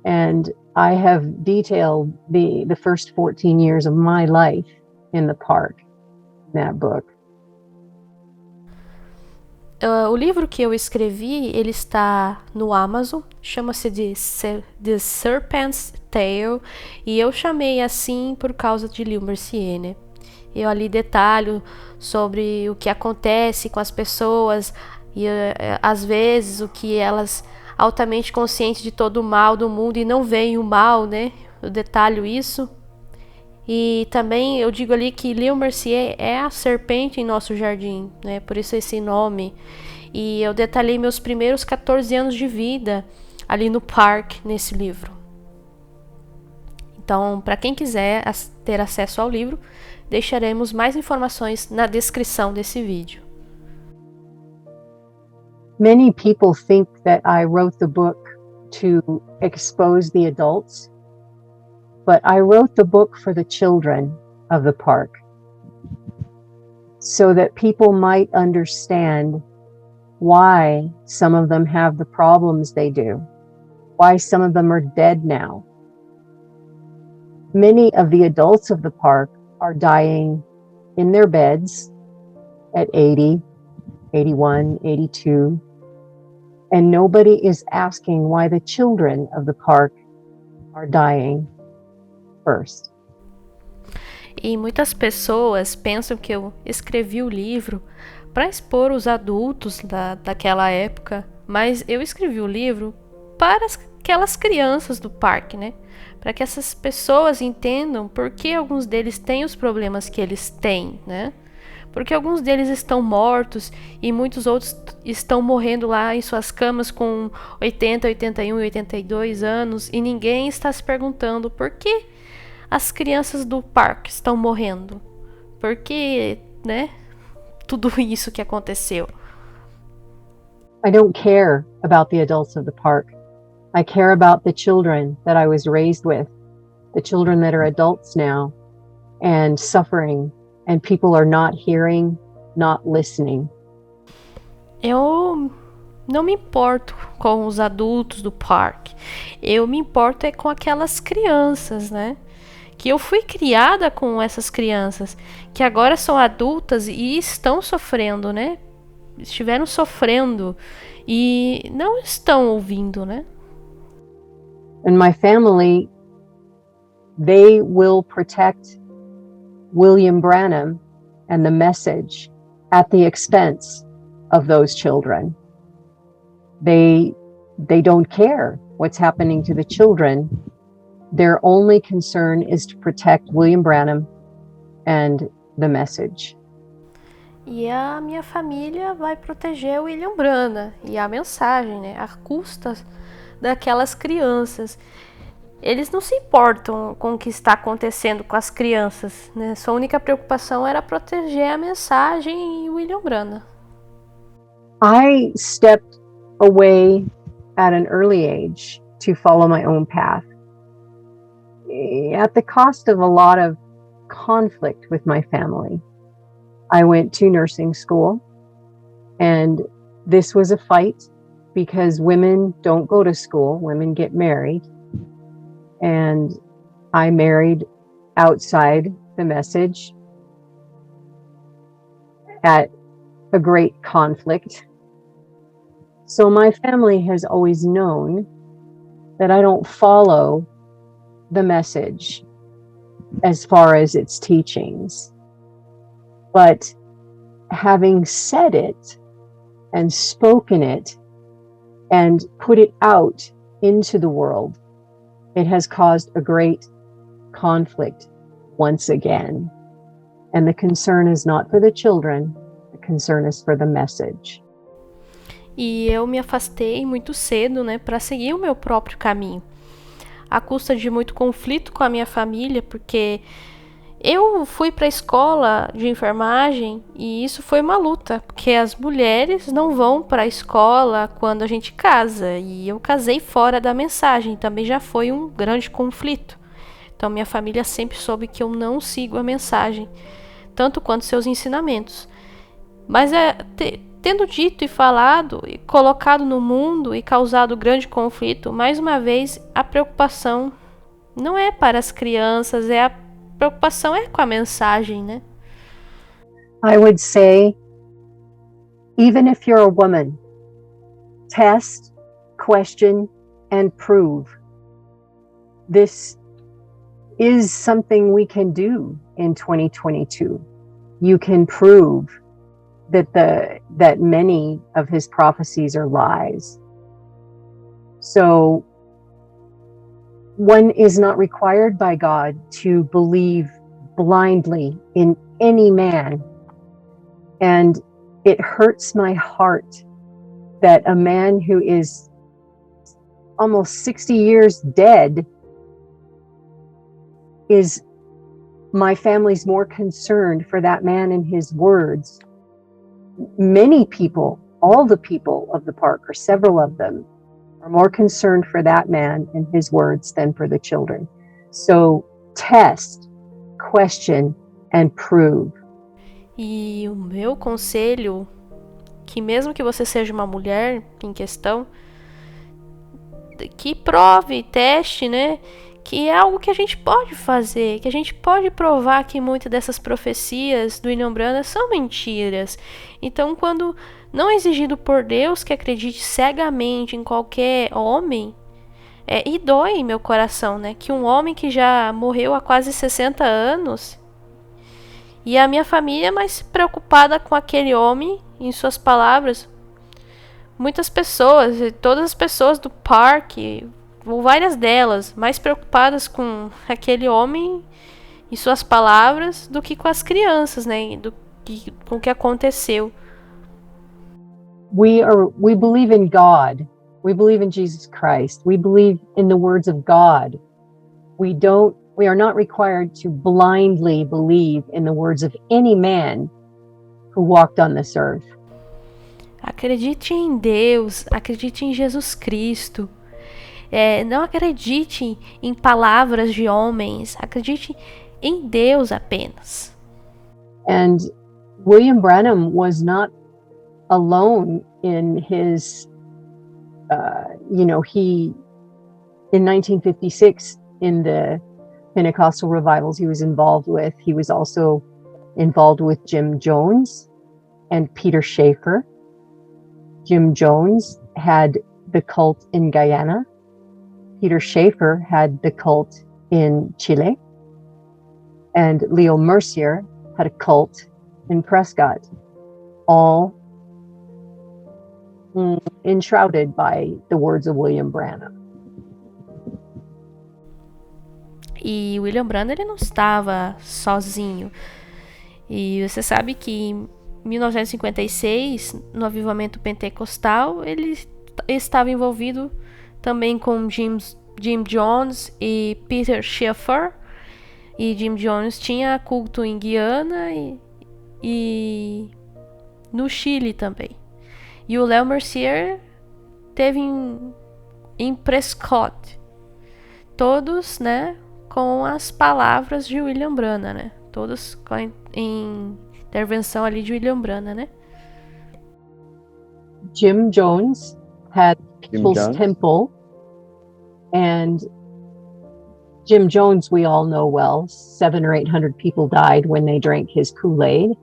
And I have detailed the first 14 years of my life in the park in that book. O livro que eu escrevi, ele está no Amazon, chama-se The Serpent's Tale, e eu chamei assim por causa de Leo Mercier, né? Eu ali detalho sobre o que acontece com as pessoas e às vezes o que elas altamente conscientes de todo o mal do mundo e não veem o mal, né? Eu detalho isso. E também eu digo ali que Leo Mercier é a serpente em nosso jardim, né? Por isso esse nome. E eu detalhei meus primeiros 14 anos de vida ali no parque, nesse livro. Então, para quem quiser ter acesso ao livro, deixaremos mais informações na descrição desse vídeo. Many people think that I wrote the book to expose the adults, but I wrote the book for the children of the park so that people might understand why some of them have the problems they do, why some of them are dead now. Many of the adults of the park are dying in their beds at 80, 81, 82, and nobody is asking why the children of the park are dying first. E muitas pessoas pensam que eu escrevi o livro para expor os adultos daquela época, mas eu escrevi o livro para aquelas crianças do parque, né? Para que essas pessoas entendam por que alguns deles têm os problemas que eles têm, né? Porque alguns deles estão mortos e muitos outros estão morrendo lá em suas camas com 80, 81 e 82 anos e ninguém está se perguntando por que as crianças do parque estão morrendo. Por que, né? Tudo isso que aconteceu. I don't care about the adults of the park. I care about the children that I was raised with, the children that are adults now and suffering, and people are not hearing, not listening. Eu não me importo com os adultos do parque. Eu me importo é com aquelas crianças, né? Que eu fui criada com essas crianças, que agora são adultas e estão sofrendo, né? Estiveram sofrendo e não estão ouvindo, né? And my family, they will protect William Branham and the message at the expense of those children. They don't care what's happening to the children. Their only concern is to protect William Branham and the message. E a minha família vai proteger o William Branham e a mensagem, né? A custas daquelas crianças. Eles não se importam com o que está acontecendo com as crianças, né? Sua única preocupação era proteger a mensagem e William Branham. I stepped away at an early age to follow my own path, at the cost of a lot of conflict with my family. I went to nursing school, and this was a fight because women don't go to school, women get married. And I married outside the message at a great conflict. So my family has always known that I don't follow the message as far as its teachings. But having said it and spoken it and put it out into the world, it has caused a great conflict once again. And the concern is not for the children, the concern is for the message. E eu me afastei muito cedo, né, para seguir o meu próprio caminho, à custa de muito conflito com a minha família, porque eu fui para a escola de enfermagem e isso foi uma luta, porque as mulheres não vão para a escola quando a gente casa, e eu casei fora da mensagem, também já foi um grande conflito. Então minha família sempre soube que eu não sigo a mensagem, tanto quanto seus ensinamentos. Mas tendo dito e falado e colocado no mundo e causado grande conflito, mais uma vez a preocupação não é para as crianças, a preocupação é com a mensagem, né? I would say, even if you're a woman, test, question, and prove. This is something we can do in 2022. You can prove that many of his prophecies are lies. So one is not required by God to believe blindly in any man. And it hurts my heart that a man who is almost 60 years dead is my family's more concerned for that man and his words. Many people all the people of the park, or several of them, are more concerned for that man and his words than for the children. So test, question, and prove. E o meu conselho, que mesmo que você seja uma mulher em questão, que prove, teste, né? Que é algo que a gente pode fazer, que a gente pode provar que muitas dessas profecias do William Branham são mentiras. Então, quando não é exigido por Deus que acredite cegamente em qualquer homem, e dói em meu coração, né? Que um homem que já morreu há quase 60 anos e a minha família é mais preocupada com aquele homem, em suas palavras. Muitas pessoas, todas as pessoas do parque, ou várias delas, mais preocupadas com aquele homem e suas palavras do que com as crianças, né? Com o que aconteceu. We believe in God. We believe in Jesus Christ. We believe in the words of God. We are not required to blindly believe in the words of any man who walked on this earth. Acredite em Deus, acredite em Jesus Cristo. Não acredite em palavras de homens, acredite em Deus apenas. And William Branham was not alone in his, he, in 1956, in the Pentecostal revivals he was involved with, he was also involved with Jim Jones and Peter Schaefer. Jim Jones had the cult in Guyana. Peter Schaefer had the cult in Chile. And Leo Mercier had a cult in Prescott, all enshrouded by the words of William Branham. E William Branham, ele não estava sozinho. E você sabe que em 1956, no avivamento pentecostal, ele estava envolvido também com Jim Jones e Peter Schaefer. E Jim Jones tinha culto em Guiana e no Chile também. E o Leo Mercier teve em Prescott. Todos, né, com as palavras de William Branham, né? Todos com a intervenção ali de William Branham, né? Jim Jones had People's Temple, and Jim Jones, we all know well, 700 or 800 people died when they drank his Kool-Aid.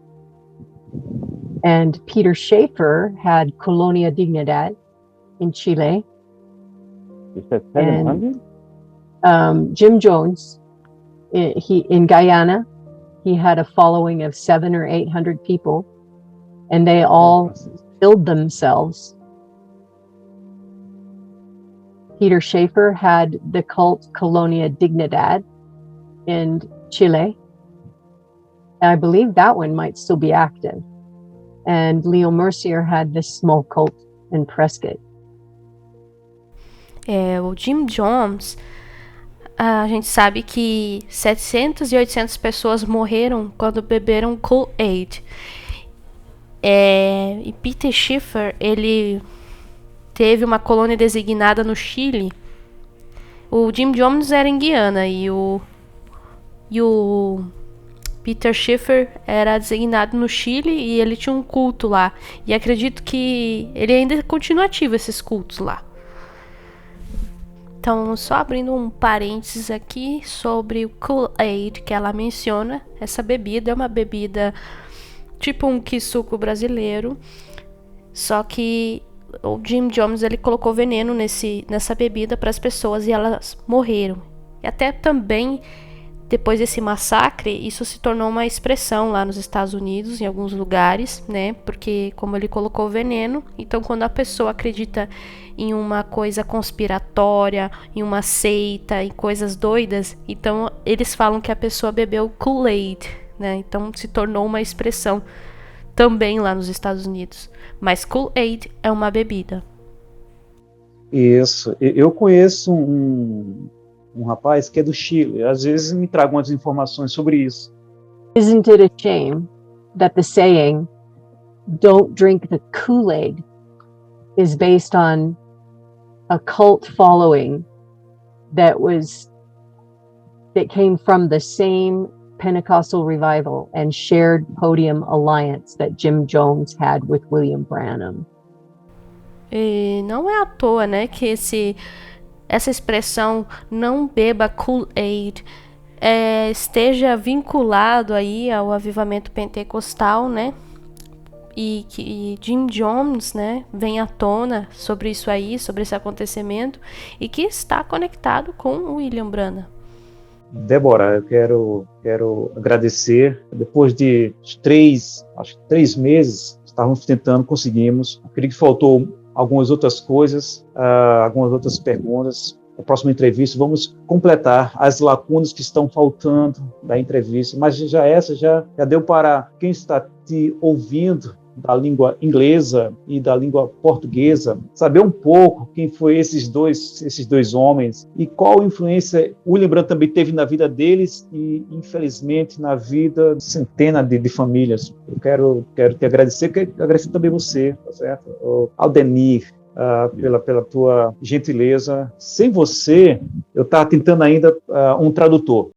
And Peter Schaefer had Colonia Dignidad in Chile. You said 700? And, Jim Jones, in Guyana, he had a following of 700 or 800 people, and they all killed themselves. Peter Schaefer had the cult Colonia Dignidad in Chile. And I believe that one might still be active. And Leo Mercier had this small cult in Prescott. O Jim Jones, a gente sabe que 700 e 800 pessoas morreram quando beberam Kool-Aid. E Peter Schaefer, ele teve uma colônia designada no Chile. O Jim Jones era em Guiana e o Peter Schaefer era designado no Chile e ele tinha um culto lá. E acredito que ele ainda continua ativo, esses cultos lá. Então, só abrindo um parênteses aqui sobre o Kool-Aid que ela menciona. Essa bebida é uma bebida tipo um suco brasileiro, só que o Jim Jones, ele colocou veneno nessa bebida para as pessoas e elas morreram. E até também, depois desse massacre, isso se tornou uma expressão lá nos Estados Unidos, em alguns lugares, né? Porque como ele colocou veneno, então quando a pessoa acredita em uma coisa conspiratória, em uma seita, em coisas doidas, então eles falam que a pessoa bebeu Kool-Aid, né? Então se tornou uma expressão também lá nos Estados Unidos. Mas Kool-Aid é uma bebida. Isso. Eu conheço um rapaz que é do Chile. Às vezes me traga umas informações sobre isso. Isn't it a shame that the saying, Don't Drink the Kool-Aid is based on a cult following that came from the same Pentecostal revival and shared podium alliance that Jim Jones had with William Branham. E não é à toa, né, que essa expressão não beba Kool-Aid esteja vinculado aí ao avivamento pentecostal, né? E que Jim Jones, né, vem à tona sobre isso aí, sobre esse acontecimento, e que está conectado com William Branham. Débora, eu quero agradecer. Depois de 3 meses, estávamos tentando, conseguimos. Acredito que faltou algumas outras coisas, algumas outras perguntas. Na próxima entrevista, vamos completar as lacunas que estão faltando da entrevista, mas já deu para quem está te ouvindo da língua inglesa e da língua portuguesa, saber um pouco quem foi esses dois homens e qual influência William Branham também teve na vida deles e, infelizmente, na vida de centenas de famílias. Eu quero te agradecer, agradecer também você, tá certo? O Aldenir, pela tua gentileza. Sem você, eu estava tentando ainda um tradutor.